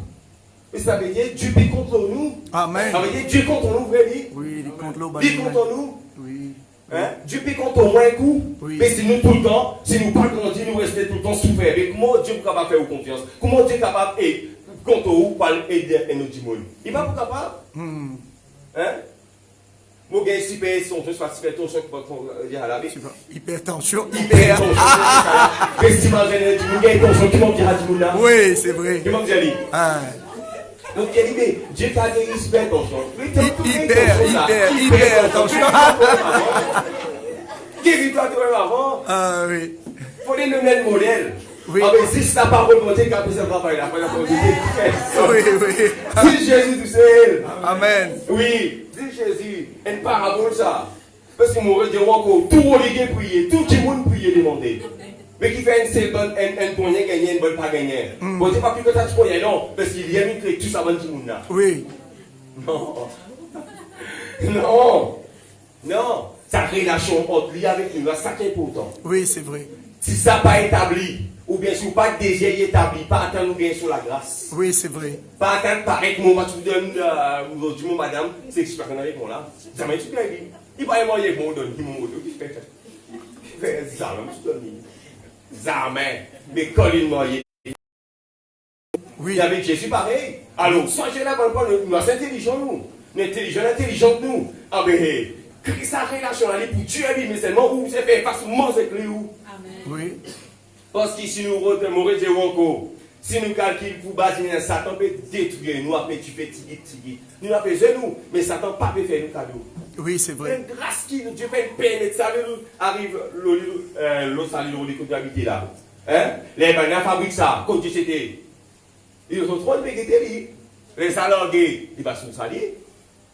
Mais ça veut dire, Dieu est contre nous. Amen. Ça veut dire, Dieu est contre nous, vrai dit. Oui, il est contre l'eau. Dieu est contre nous. Oui. Hein? Dieu peut contre au moins un coup. Oui. Mais si nous tout le temps, si nous pas grandir, nous rester tout le temps souffrir. Mais comment Dieu est capable de faire confiance? Comment Dieu est capable de contre vous pour aider un autre monde? Il n'est pas capable. Hein? Moi, j'ai si payé son jeu, soit si payé ton jeu, qui va dire à la vie. Hypertension. Hypertension. Mais si moi, j'ai ton jeu, qui m'a dit à Dimoun là? Oui, c'est vrai. Qui m'a dit? Donc, il dit, mais Dieu t'a dit hypertension. Hypertension. Qui vit toi avant? Ah oui. Il faut donner le même modèle. Oui. Ah, mais si la parole de Dieu qui a fait ce travail là, Oui, oui. dis Jésus, tu sais. Amen. Oui, dis Jésus. Une parabole ça. Parce que moi, je dis encore, tout religieux prier, tout le monde prier, demander. Mais qui fait une bonne, un poignet gagner, une bonne pas gagner. Bon, c'est pas plus que ça, tu poignet, non. Parce qu'il y a mis tout ça, tout le monde là. Oui. Non. Non. Non. Sa relation entre lui avec nous, c'est ça qui est important. Oui, c'est vrai. Si ça n'a pas établi, ou bien si vous pas déjà établi, pas attendre bien sur la grâce. Oui, c'est vrai. Pas attendre paraître moi, tu donnes, dis moi madame, c'est que je suis pas avec moi là. Jamais tu l'as dit. Il va y avoir un mot donne, il m'a dit, il fait jamais, tu donnes. Jamais. Mais Colin Moyer. Oui. Il y avait Jésus pareil. Alors, soyez là, nous sommes intelligents, nous. Nous sommes intelligents, nous. Ah, mais, sa relation pour Dieu, mais seulement où c'est fait facilement avec lui. Oui. Parce que si nous retenons encore, si nous calculons pour baser, Satan peut détruire nous, après tu fais tigui. Nous avons besoin nous, mais Satan pas peut faire nous cadeau. Oui, c'est vrai. Une grâce qui nous, Dieu fait une peine, ça arrive l'autre salut, l'autre habité là. Hein? Les bananiers fabriquent ça, comme Dieu c'était. Ils ont trop de végétariens. Les salariés, ils passent sur le salé.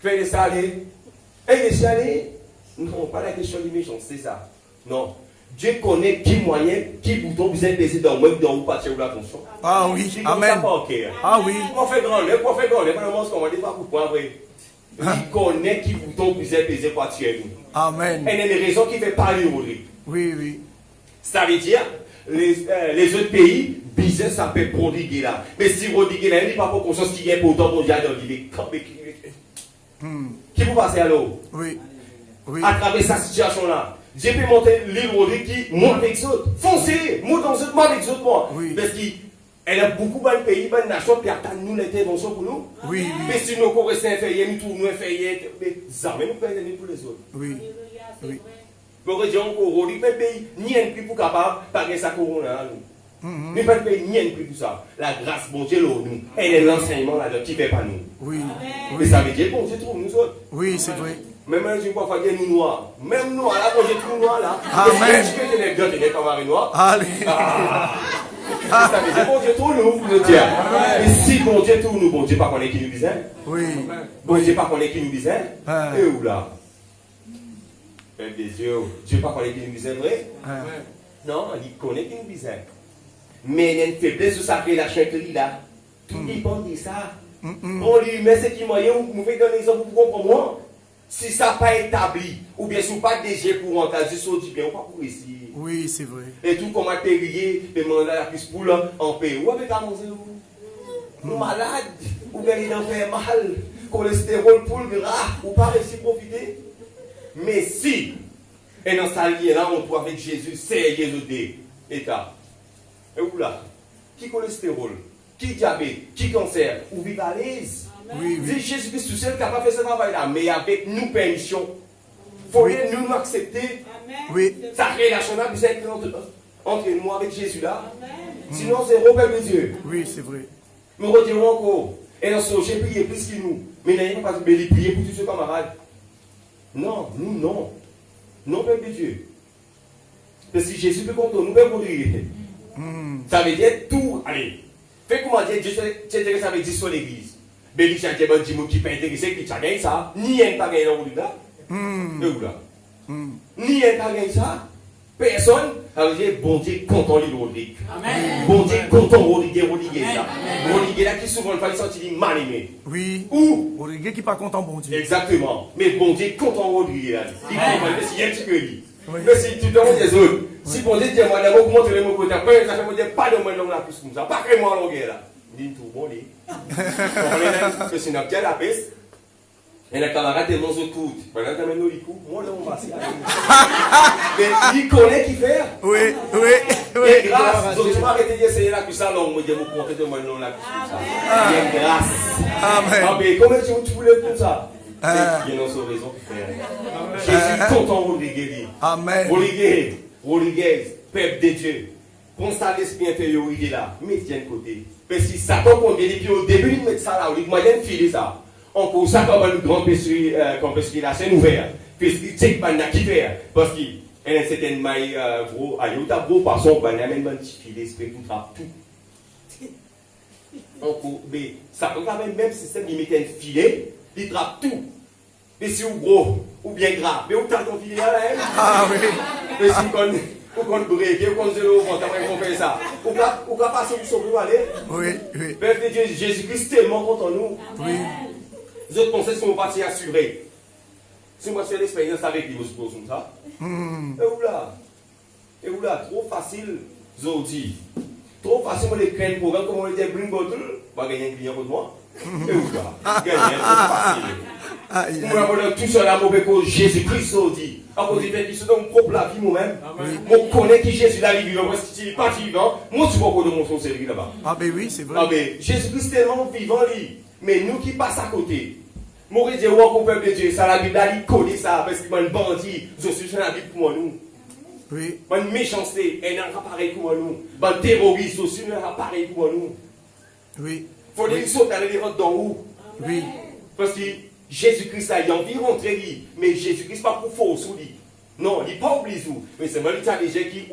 Fait les salés. Et les salés, non, pas la question de méchants, c'est ça. Non. Dieu connaît qui moyen, qui bouton vous êtes baissé dans le web, dans vous partir de l'attention. Ah oui, amen. Ah oui. On fait grand, on fait grand, on va dire pas pourquoi vrai. Il connaît qui bouton vous êtes baissé pour attirer nous. Amen. Et il y a des raisons qui fait parler au riz. Oui, oui. Ça veut dire, les autres pays, business, ça peut prodiguer là. Mais si prodiguer là, il n'y a pas pour conscience qui est pour pour dire, qui vous passe alors? Oui. Oui. À travers cette situation-là. J'ai pu monter l'île Rodrigue qui monte avec les autres. Foncez, monte dans autres, moi avec les autres, moi. Oui. Parce qu'elle a beaucoup de pays, de nations, qui attendent nous l'intervention pour nous. Oui, oui. Mais si nous correspondons inférieurs, nous tournons inférieurs, mais ça, mais nous prenons pour les autres. Oui. Oui. Mais on dit encore, Rodrigue, pas de pays, ni un plus pour capable, pas de ça corona. Mais pas de pays, ni un plus pour ça. La grâce, bon Dieu, nous. Elle est l'enseignement là-dedans qui ne fait pas nous. Oui. Mais ça veut dire, bon Dieu, trouve nous autres. Oui, c'est vrai. Même si on va faire nous noirs. Même noir, là, quand j'ai tout noir, là. Amen. Est-ce que tu es bien, tu es comme un noir? Allez. Ça veut dire, bon Dieu, tout nous, vous dire. Mais si bon Dieu, tout nous, bon Dieu, pas qu'on est qui nous disait. Oui. Bon Dieu, pas qu'on est qui nous disait. Ah. Et où là? Même des yeux, Dieu, pas qu'on est qui nous disait, vrai? Non, il connaît qui nous disait. Mais il y a une faiblesse de sa relation avec lui, là. Tout dépend de ça. On lui met ce qui est moyen, vous pouvez donner l'exemple pour comprendre moi. Si ça n'a pas établi, ou bien si vous pas déjà pour rentrer, si vous bien, ou pas pour ici. Oui, c'est vrai. Et tout comme à périer, demander à la plus poule en paix. Ou avec à manger, ou malade, ou bien il en fait mal, cholestérol, poule gras, ou pas réussir à profiter. Mais si, et dans sa ligne là, on trouve avec Jésus, c'est Jésus état. Et où là? Qui cholestérol? Qui diabète? Qui cancer? Ou vive à l'aise? Oui, oui. Jésus-Christ, tout seul, capable de faire ce travail-là, mais avec nous, permission. Il faut nous accepter. Oui. Sa relation là, puisse être entre nous avec Jésus là. Sinon, c'est Robert de Dieu. Oui, c'est vrai. Nous retirons encore. Et dans ce j'ai prié plus que nous. Mais n'ayons pas prier pour tous ses camarades. Non, nous non. Non, Père de Dieu. Parce que Jésus peut compter, nous pouvons prier. Ça veut dire tout. Allez. Fais comment dire, Dieu, ça veut dire sur l'église. Béli, c'est un petit mot qui peut intéresser, qui t'a gagné ça. Ni un pas gagné dans le là. Et où là? Ni un pas gagné ça. Personne. Ça veut dire, bon Dieu, content les Rodrigue. Bon Dieu, content Rodrigue ça. Rodrigue là qui souvent fait sentir mal aimé. Oui. Ou Rodrigue qui pas content, bon Dieu. exactement. Mais bon Dieu, content Rodrigue là. Il comprend, mais il y a un petit peu dit. Oui. Mais si tu demandes des autres, si bon Dieu dit, moi, d'abord, comment tu les mots côté, après, ça fait moi dire, pas de moi, l'homme là, plus comme ça. Pas que moi, l'homme là. Dis tout, bon, dit. Parce que c'est une petite la peste. Et les camarades tellement se coûtent. Pendant que nous les coups, moi, là, on va s'y aller. Mais il connaît qui fait. Oui, Et grâce, je vais arrêter d'essayer là, que ça, là, on me dit, vous comptez de moi, non, là, il y a une grâce. Amen. Ah, mais comment tu voulais comme ça? C'est qu'il y a une autre raison qui fait. Jésus, content, Rodrigue. Amen. Rodriguez, peuple de Dieu. Constat l'esprit intérieur, il est là. Mettez de côté. Parce que Satan, quand il est au début, il met ça là, il dit, moi, il y a une fille ça. On cause ça comme une grande pesserie, la scène ouverte. Parce qu'il sait pas qui fait. Parce qu'il y a une certaine maille, gros, allez, où t'as gros poisson, il y a même un petit filet d'esprit qui trappe tout. Mais ça peut quand même système, il met un filet, il trappe tout. Mais si ou gros, ou bien gras, mais où t'as ton filet là, hein? Ah oui. Mais si ou qu'on break, ou qu'on se lève, on fait ça. Ou qu'on passe au sauver, aller. Oui. Père de Dieu, Jésus-Christ tellement contre nous. Oui. Les autres conseils sont pas si assurés. Si moi je fais l'expérience avec lui, je suppose comme ça. Et où là, trop facile, Zodi. Trop facile, moi, les créer programme, comme on dit, bring bottle, on va gagner un client pour moi. Et où là, gagner, trop facile. Moi, on a tout sur la mauvaise cause, Jésus-Christ, Zodi. À cause du fait qu'il se donne propre la vie, moi-même. Moi, je connais qui Jésus là, il vit, moi, si il n'est pas vivant, moi, je ne vois pas de mon son, c'est lui là-bas. Ah, ben oui, c'est vrai. Ah, mais Jésus-Christ est tellement vivant, lui. Mais nous qui passons à côté, moi je dis, ouais, qu'on peut Dieu, ça la Bible, il connaît ça, parce que un bandit, je suis sur la Bible pour nous. Oui. Une méchanceté, un appareil pour nous. Un terroriste aussi, un appareil pour nous. Oui. Il faut les sauter aller rentrer dans où? Oui. Parce que Jésus-Christ a envie de rentrer, mais Jésus-Christ pas pour force ou dit. Non, il n'est pas obligé. Mais c'est moi les gens qui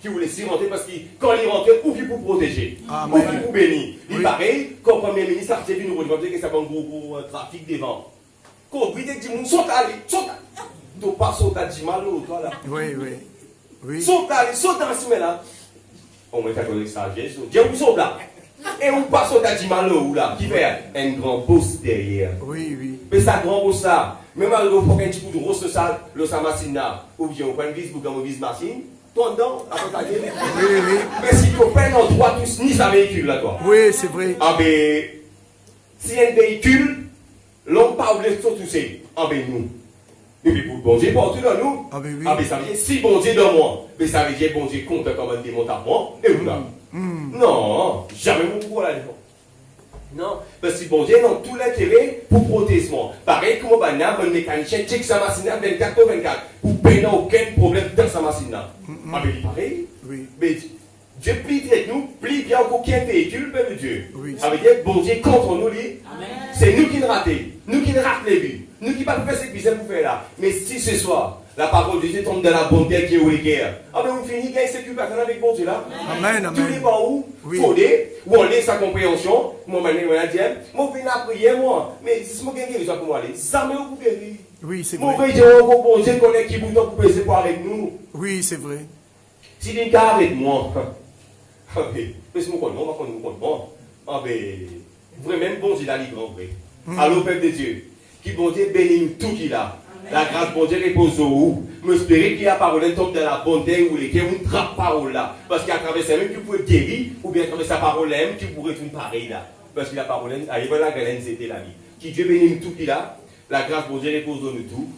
voulaient s'y rentrer parce que quand il rentre, ou pour protéger, ou pour bénir. Il paraît, quand le Premier ministre a dit, nous avons dit que c'est un gros trafic devant. Quand vous dites que vous sautez, saute. Tu ne pas sauter à 10 mal, toi là. Oui. Saute dans ce là. On met avec ça, Jésus. Dieu vous saute là. Et on passe au Tadjimalo là, qui fait un grand boss derrière. Oui. Mais ça grand boss là, même à l'eau pour un petit coup de rose ça, le Samassina, ou bien on prend une vis pour qu'on vise machine, pendant, après ta gueule. Oui. Mais si tu prends en droit tous, ni sa véhicule là toi. Oui, c'est vrai. Ah ben, si un véhicule, l'on parle de tout c'est, ah ben nous. Et puis pour bon Dieu, partout dans nous. Ah ben oui. Ah ben ça veut dire, si bon Dieu dans moi, mais ça veut dire bon Dieu compte comme un démon à moi, et vous là. Non, jamais mon pouvoir là dedans. Non, parce que bon Dieu a tout l'intérêt pour protéger moi. Pareil comme un mécanicien check sa machine 24/24 pour payer aucun problème dans sa machine là. Ah mais pareil. Oui. Mais Dieu plie avec nous, plie bien aucun véhicule, Père de Dieu. Oui. Ça veut dire bon Dieu contre nous, c'est nous qui nous ratons, nous qui nous ratons les buts, nous qui ne pouvons pas faire ce que vous faire là. Mais si ce soir, la parole de Dieu tombe dans la bonne terre qui est où les guerres. Ah ben on finit qu'il y a une sécurité avec bon Dieu là. Amen. Tous les pas où, Oui. fondé, où on est sa compréhension, moi maintenant on a dit, moi je viens à prier moi, mais si je gagne besoin pour moi aller, ça me vous guérir. Oui, c'est Moi vrai. je dis bon Dieu connaît qui bouton pour passer pour avec nous. Oui, c'est vrai. Si tu es avec moi, ah ben, mais si moi on va prendre moi. Ah ben, vraiment bon Dieu là, grand vrai. Alors peuple de Dieu, qui bon Dieu bénit tout qui là. La grâce bon Dieu repose au haut. Mais espérez qu'il y a parole tombe dans la bonne terre où les qui ont trappe parole là. Parce qu'à travers ça même, tu peux guérir, ou bien à travers sa parole même, tu pourrais être une pareille là. Parce que la parole, allez, voilà, c'était la vie. Qui Dieu bénit tout qui là. La grâce bon Dieu repose au nous tout.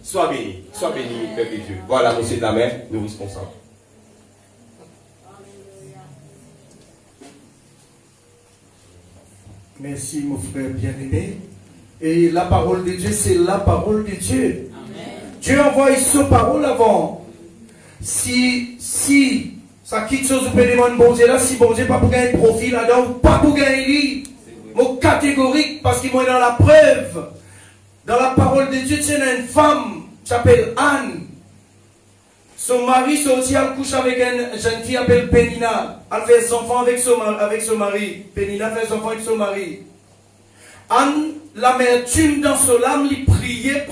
Sois béni, peuple de Dieu. Voilà, monsieur de la mer, nous vous concentrons. Merci mon frère bien-aimé. Et la parole de Dieu, c'est la parole de Dieu. Dieu envoie sa parole avant. Si ça quitte chose, vous pouvez demander bon Dieu là, si bon Dieu pas pour gagner profit là-dedans, ou pas pour gagner lui. Mot catégorique, parce qu'il est dans la preuve. Dans la parole de Dieu, c'est une femme qui s'appelle Anne. Son mari sortit à couche avec une jeune fille qui s'appelle Pénina. Elle fait son enfant avec son mari. Pénina fait son enfant avec son mari. Anne, l'amertume dans son âme, il priait,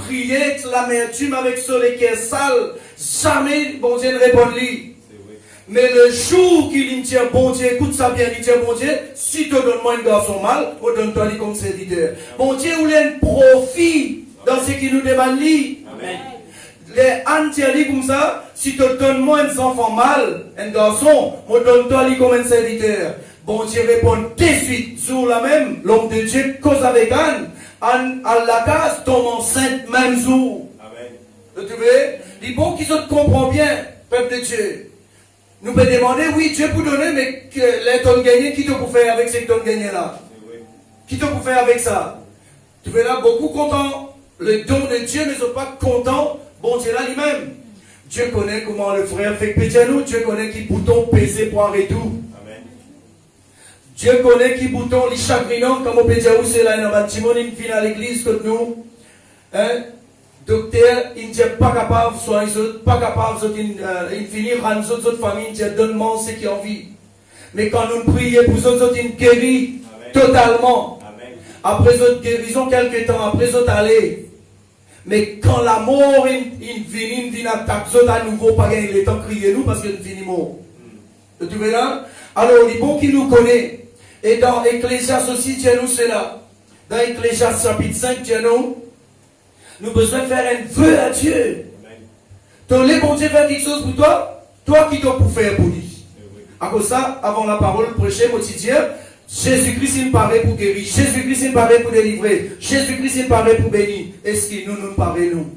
l'amertume avec son cœur sale. Jamais, bon Dieu ne répond lui. Mais le jour qu'il me dit, bon Dieu, écoute ça bien, il dit, bon Dieu, si tu donnes moi un garçon mal, on donne-toi lui comme serviteur. Bon Dieu, il y a un profit dans ce qu'il nous demande lui. Amen. Les Anne dit comme ça, si tu donnes moi un enfant mal, un garçon, on donne-toi lui comme un serviteur. Bon Dieu répond tout de suite, sur la même, l'homme de Dieu cause avec Anne. Anne à la case tombe enceinte même jour. Amen. Vous trouvez? Les bons qui se comprennent bien, peuple de Dieu. Nous pouvons demander, oui, Dieu peut donner, mais que les tonnes gagnées, qui te peut faire avec ces tonnes gagnées là? Qui te peut faire avec ça? Tu verras beaucoup contents, le don de Dieu, mais ils ne sont pas contents, bon Dieu là lui-même. Dieu connaît comment le frère fait péter nous, Dieu connaît qui bouton peser pour arrêter tout. Dieu connaît qui bouton les chagrinants, comme on peut dire où c'est là, dans le bâtiment, il vient à l'église comme nous. Hein? Docteur, il n'est pas capable, soit ils sont pas capables, ils finissent à nous autres familles, ils disent donne-moi ce qui a envie. Mais quand nous prions pour eux autres, ils guérissent totalement. Amen. Après autres guérison, quelques temps après autres aller. Mais quand la mort il vient attaquer à nouveau, pas gagner le temps de crier nous parce qu'il finit mort. Tu vois là? Alors, il est bon qu'il nous connaît. Et dans Ecclésiaste aussi, Dieu nous c'est là. Dans Ecclésiaste chapitre 5, Dieu nous avons besoin de faire un vœu à Dieu. Donc, les bon Dieu fait quelque chose pour toi, toi qui dois pour faire pour lui. À cause de ça, avant la parole, prêcher, moi tu dis, Jésus-Christ il paraît pour guérir, Jésus-Christ il paraît pour délivrer, Jésus-Christ il paraît pour bénir. Est-ce qu'il nous paraît nous?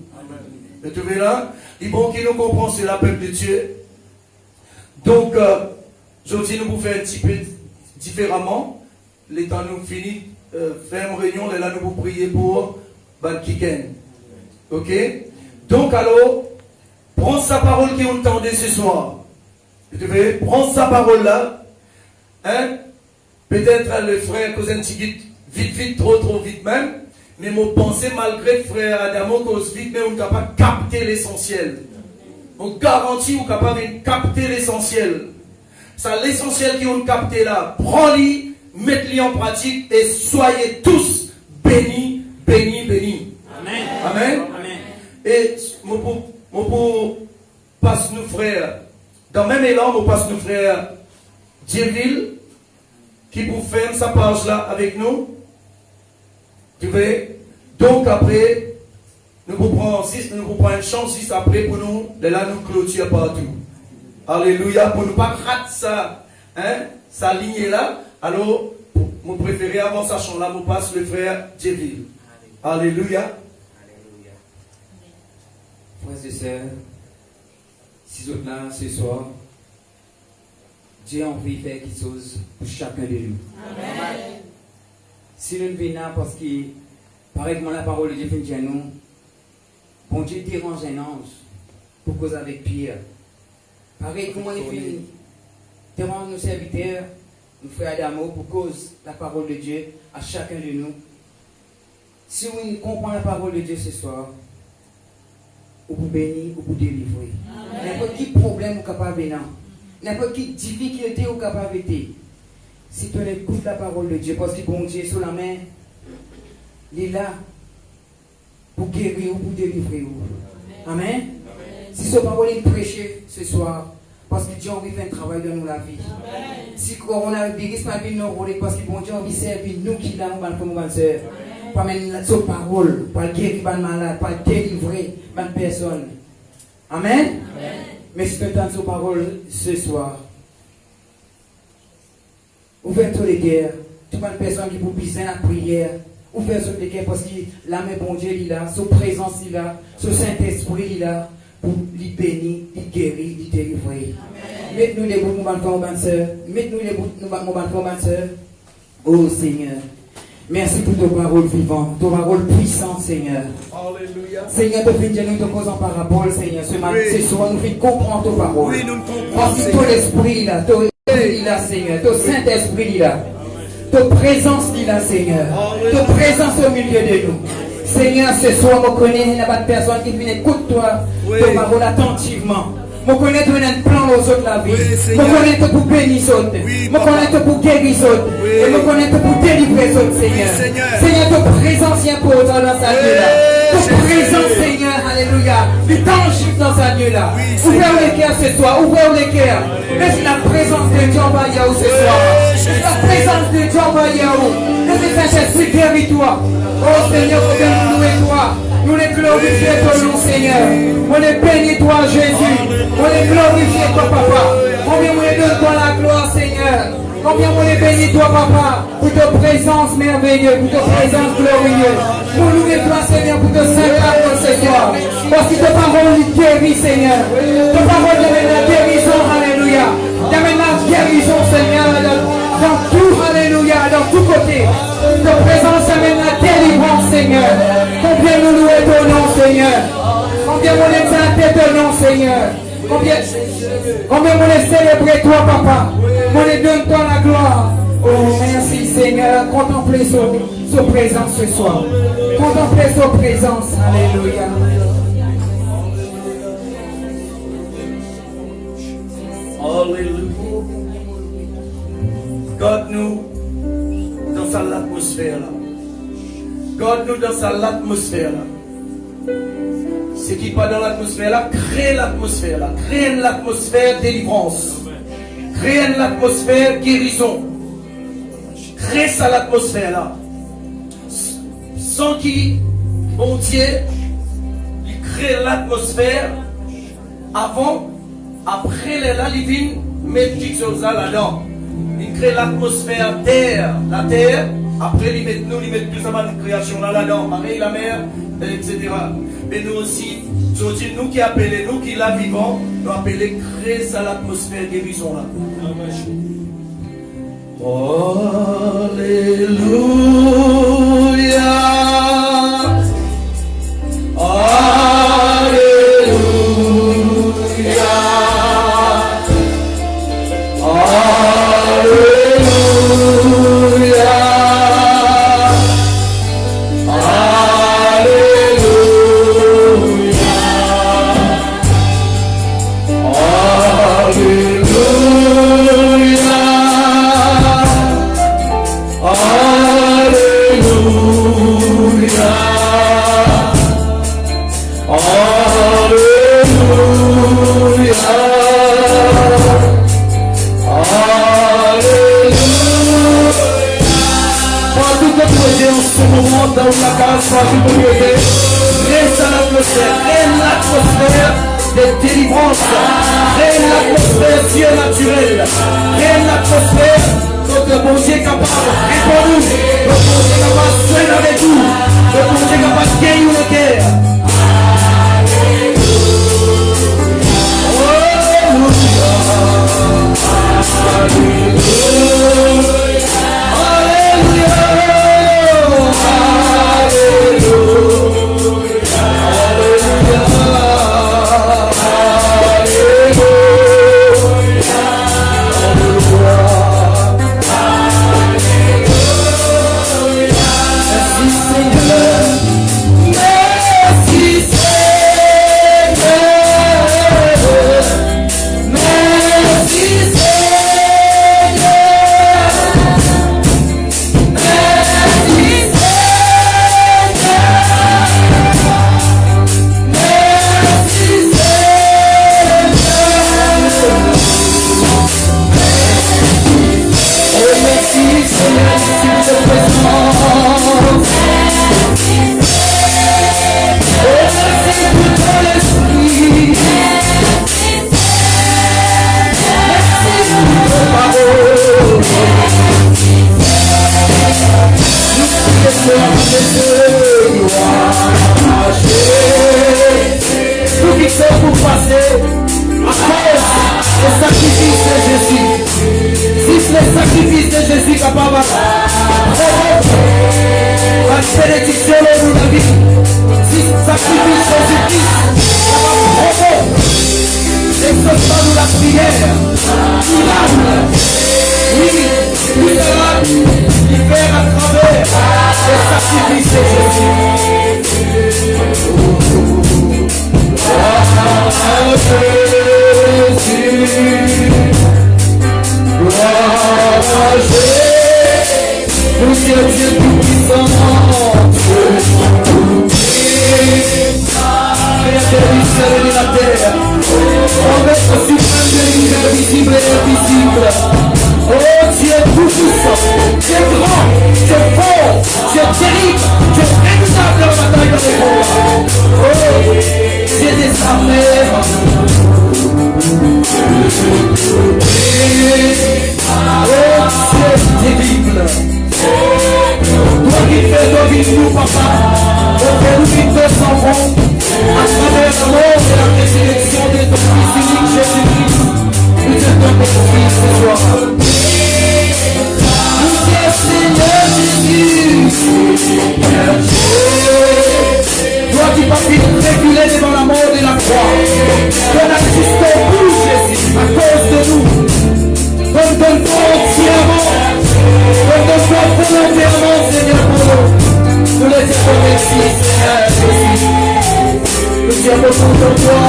Vous trouvez là? Il est bon qu'il nous comprend, c'est la peuple de Dieu. Donc, aujourd'hui, nous pouvons faire un petit peu différemment. Les temps nous finit, faire une réunion, là nous pouvons prier pour Ban Kiken. Ok? Donc alors, prends sa parole qui on entendait ce soir. Tu veux? Prends sa parole là. Hein? Peut-être le frère cousin Tigit, vite, trop vite même. Mais mon pensée, malgré le frère Adamo cause vite, mais on est capable de capter l'essentiel. On garantit qu'on est capable de capter l'essentiel. Ça, l'essentiel qui on capté là, prends-le, mettez-le en pratique et soyez tous bénis. Amen. Amen. Et mon passe nous frère, dans le même élan, mon passe nous frère Djeville, qui vous ferme sa page là avec nous. Tu vois? Donc après, nous vous prenons une chance juste après pour nous, de là nous clôturer partout. Alléluia, pour ne pas rater ça, hein, sa ligne là. Alors, mon préféré avant sa chanson là, vous passe le frère Djeville. Alléluia. Frères et sœurs, si vous êtes là ce soir, Dieu a envie de faire quelque chose pour chacun de nous. Amen. Si nous venons là parce que, pareil comme la parole de Dieu fait à nous, bon Dieu dérange un ange pour causer avec Pierre. Pareil comme il fait dérange nos serviteurs, nos frères Adamo, pour cause la parole de Dieu à chacun de nous. Si vous comprenez la parole de Dieu ce soir, ou pour bénir, ou pour délivrer. N'importe quel problème vous capable de n'importe quelle difficulté vous capable de. Si tu écoutes la parole de Dieu, parce que bon Dieu sur la main, il est là pour guérir ou pour délivrer. Amen. Si ce parole est prêché ce soir, parce que Dieu a envie de faire un travail dans nous la vie. Amen. Si on a un virus, parce que bon Dieu a envie de servir nous qui l'avons comme ma soeur. Pas même sa parole, pas guérir les malades, pas délivrer les personnes. Amen. Amen. Mais si tu entends sa parole ce soir, ouvrez tous les guerres, toutes les personnes qui vous besoin de la prière, ouvrez tous les guerres parce que la main bon Dieu est là, sa présence est là, son Saint-Esprit est là pour les bénir, les guérir, les délivrer. Mettez-nous les bouts, mon frère, ma soeur. Mettez-nous les bouts, mon frère, ma soeur. Oh Seigneur. Merci pour ton parole vivante, ton parole puissante, Seigneur. Alléluia. Seigneur, tu fais nous te posons en parabole, Seigneur. Ce matin, Oui. ce soir, nous fait comprendre ton parole. Oui, nous ne comprenons Parce que pas. ton esprit là, ton esprit là, Seigneur, ton Saint-Esprit là, ta présence là, Seigneur, ta présence au milieu de nous. Seigneur, ce soir, je connais, il n'y a pas de personne qui vient écouter toi, Oui. ton parole attentivement. Je connais que tu as un plan aux autres la vie. Oui, Je Seigneur. connais que pour bénir les autres. Oui, Je papa. connais que pour guérir les autres. Oui. Et je connais que pour délivrer les autres, Seigneur. Seigneur. Seigneur, ta présence est importante dans sa vie là. Ta Jésus. présence, Seigneur, alléluia, est tangible dans sa vie là. Oui, Ouvrez les cœurs ce soir, ouvrez les cœurs. Laisse la présence de Dieu envahir vous ce soir. Laisse la présence de Dieu envahir vous. Laisse le Saint-Esprit guérir toi. Oh Seigneur, nous nous louer toi. Nous les glorifions ton nom, Seigneur. On les bénit toi, Jésus. On les glorifie toi, Papa. Combien on les donne toi la gloire, Seigneur. Combien on les bénit toi, Papa, pour ta présence merveilleuse, pour ta présence glorieuse. Pour louer toi, Seigneur, pour ta sainte parole, Seigneur. Parce que ta parole guérit, Seigneur. Ta parole amène la guérison, alléluia. Amène la guérison, Seigneur, dans tout, alléluia, dans tout côté. Ta présence amène la délivrance, Seigneur. Combien nous louer ton nom, Seigneur. Combien on exalter ton nom, Seigneur. Combien on les célébrer toi, Papa. On les donne toi la gloire. Oh, merci, Seigneur. Contemplez sa présence ce soir. Contemplez sa présence. Alléluia. Alléluia. God-nous dans sa l'atmosphère là. God-nous dans sa l'atmosphère là. Ce qui pas dans l'atmosphère là, crée l'atmosphère là. Crée l'atmosphère délivrance. Crée l'atmosphère guérison. Crée ça l'atmosphère là. Sans qui, bon Dieu, il crée l'atmosphère avant, après les là, il vient mettre quelque chose là-dedans. Il crée l'atmosphère terre, la terre, après il met nous, il met plus de création là-dedans, pareil la mer, etc. Mais nous aussi, nous qui appelons, nous qui la vivons, nous appelons créer ça l'atmosphère guérison là. Alléluia. Dans la case, reste à l'atmosphère, crée l'atmosphère de délivrance, crée l'atmosphère surnaturelle, crée l'atmosphère notre bon Dieu capable, réponds-nous, notre bon Dieu capable de soigner avec nous, notre bon Dieu capable de guérir le cœur. Le sacrifice de Jésus capable La bénédiction de la vie. Si sacrifice Jésus-Christ, ça va prendre. Exauce nous la prière. Miracle. Oui, miracle. Libère à travers le sacrifice de Jésus. Nous sommes Dieu tout-puissant, Créateur du ciel et de la terre, Maître suprême de l'univers visible et invisible. Oh Dieu tout-puissant, tu es grand, tu es fort, tu es terrible, tu es redoutable dans la bataille dans les combats. Oh, Dieu des armées. Oh Dieu terrible. Toi qui fais de vie nous, papa, nous qui te savons à travers le monde et la résurrection de ton Fils unique Jésus-Christ. Nous te remercions ce soir. Nous te Seigneur Jésus. Toi qui pas pu réguler devant la mort et la croix, tu as jusqu'au bout, Jésus, à cause de nous. Donne-toi entièrement. Donne-toi volontairement, Seigneur, pour nous. Nous les avons remerciés, Seigneur Jésus. Nous sommes au fond de toi.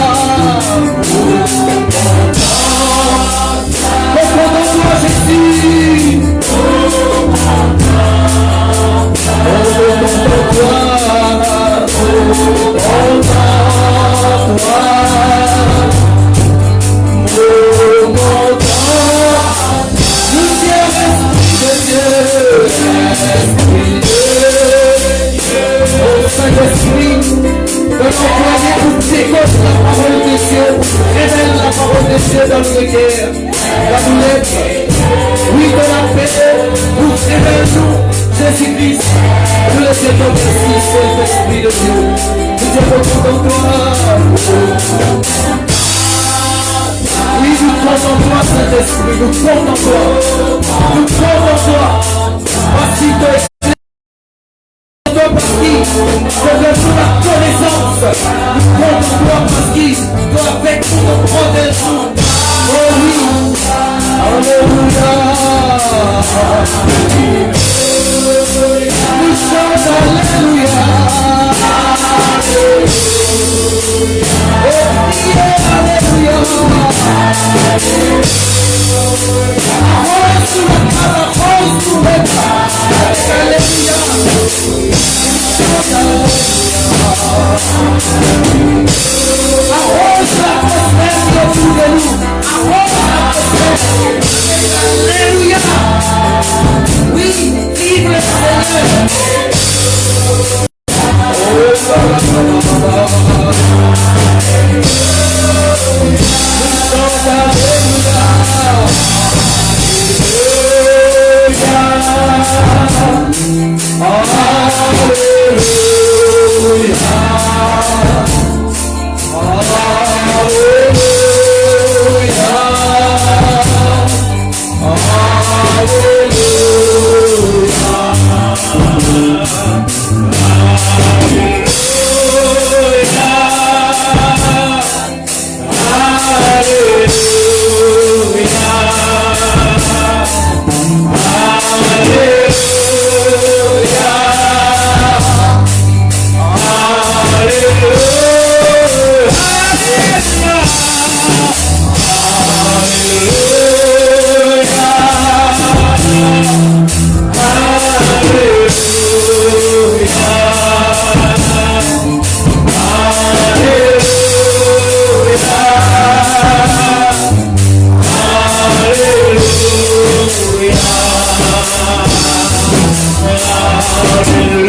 Au fond de toi, Jésus. Au fond de toi. Saint-Esprit, de l'employer pour décocher la parole de Dieu, révèle la parole de Dieu dans nos guerres, dans nos lettres, oui, de la paix, nous révèle-nous, Jésus-Christ, nous les avons merci, Saint-Esprit de Dieu, nous te retrouvons en toi. Oui, nous comptons en toi, Saint-Esprit, nous comptons en toi, nous comptons en toi, voici toi. Parce qu'il faut que nous la connaissance, nous comptons toi parce qu'il doit avec nous nous protéger. Oh oui, alléluia. Nous chantons alléluia. Oh priez alléluia. Arrose sur la table, arrose sur les bras. Alléluia. Arrose l'atmosphère qui est autour de nous. Arrose l'atmosphère. Alléluia. Oui, vive le Seigneur. Hallelujah.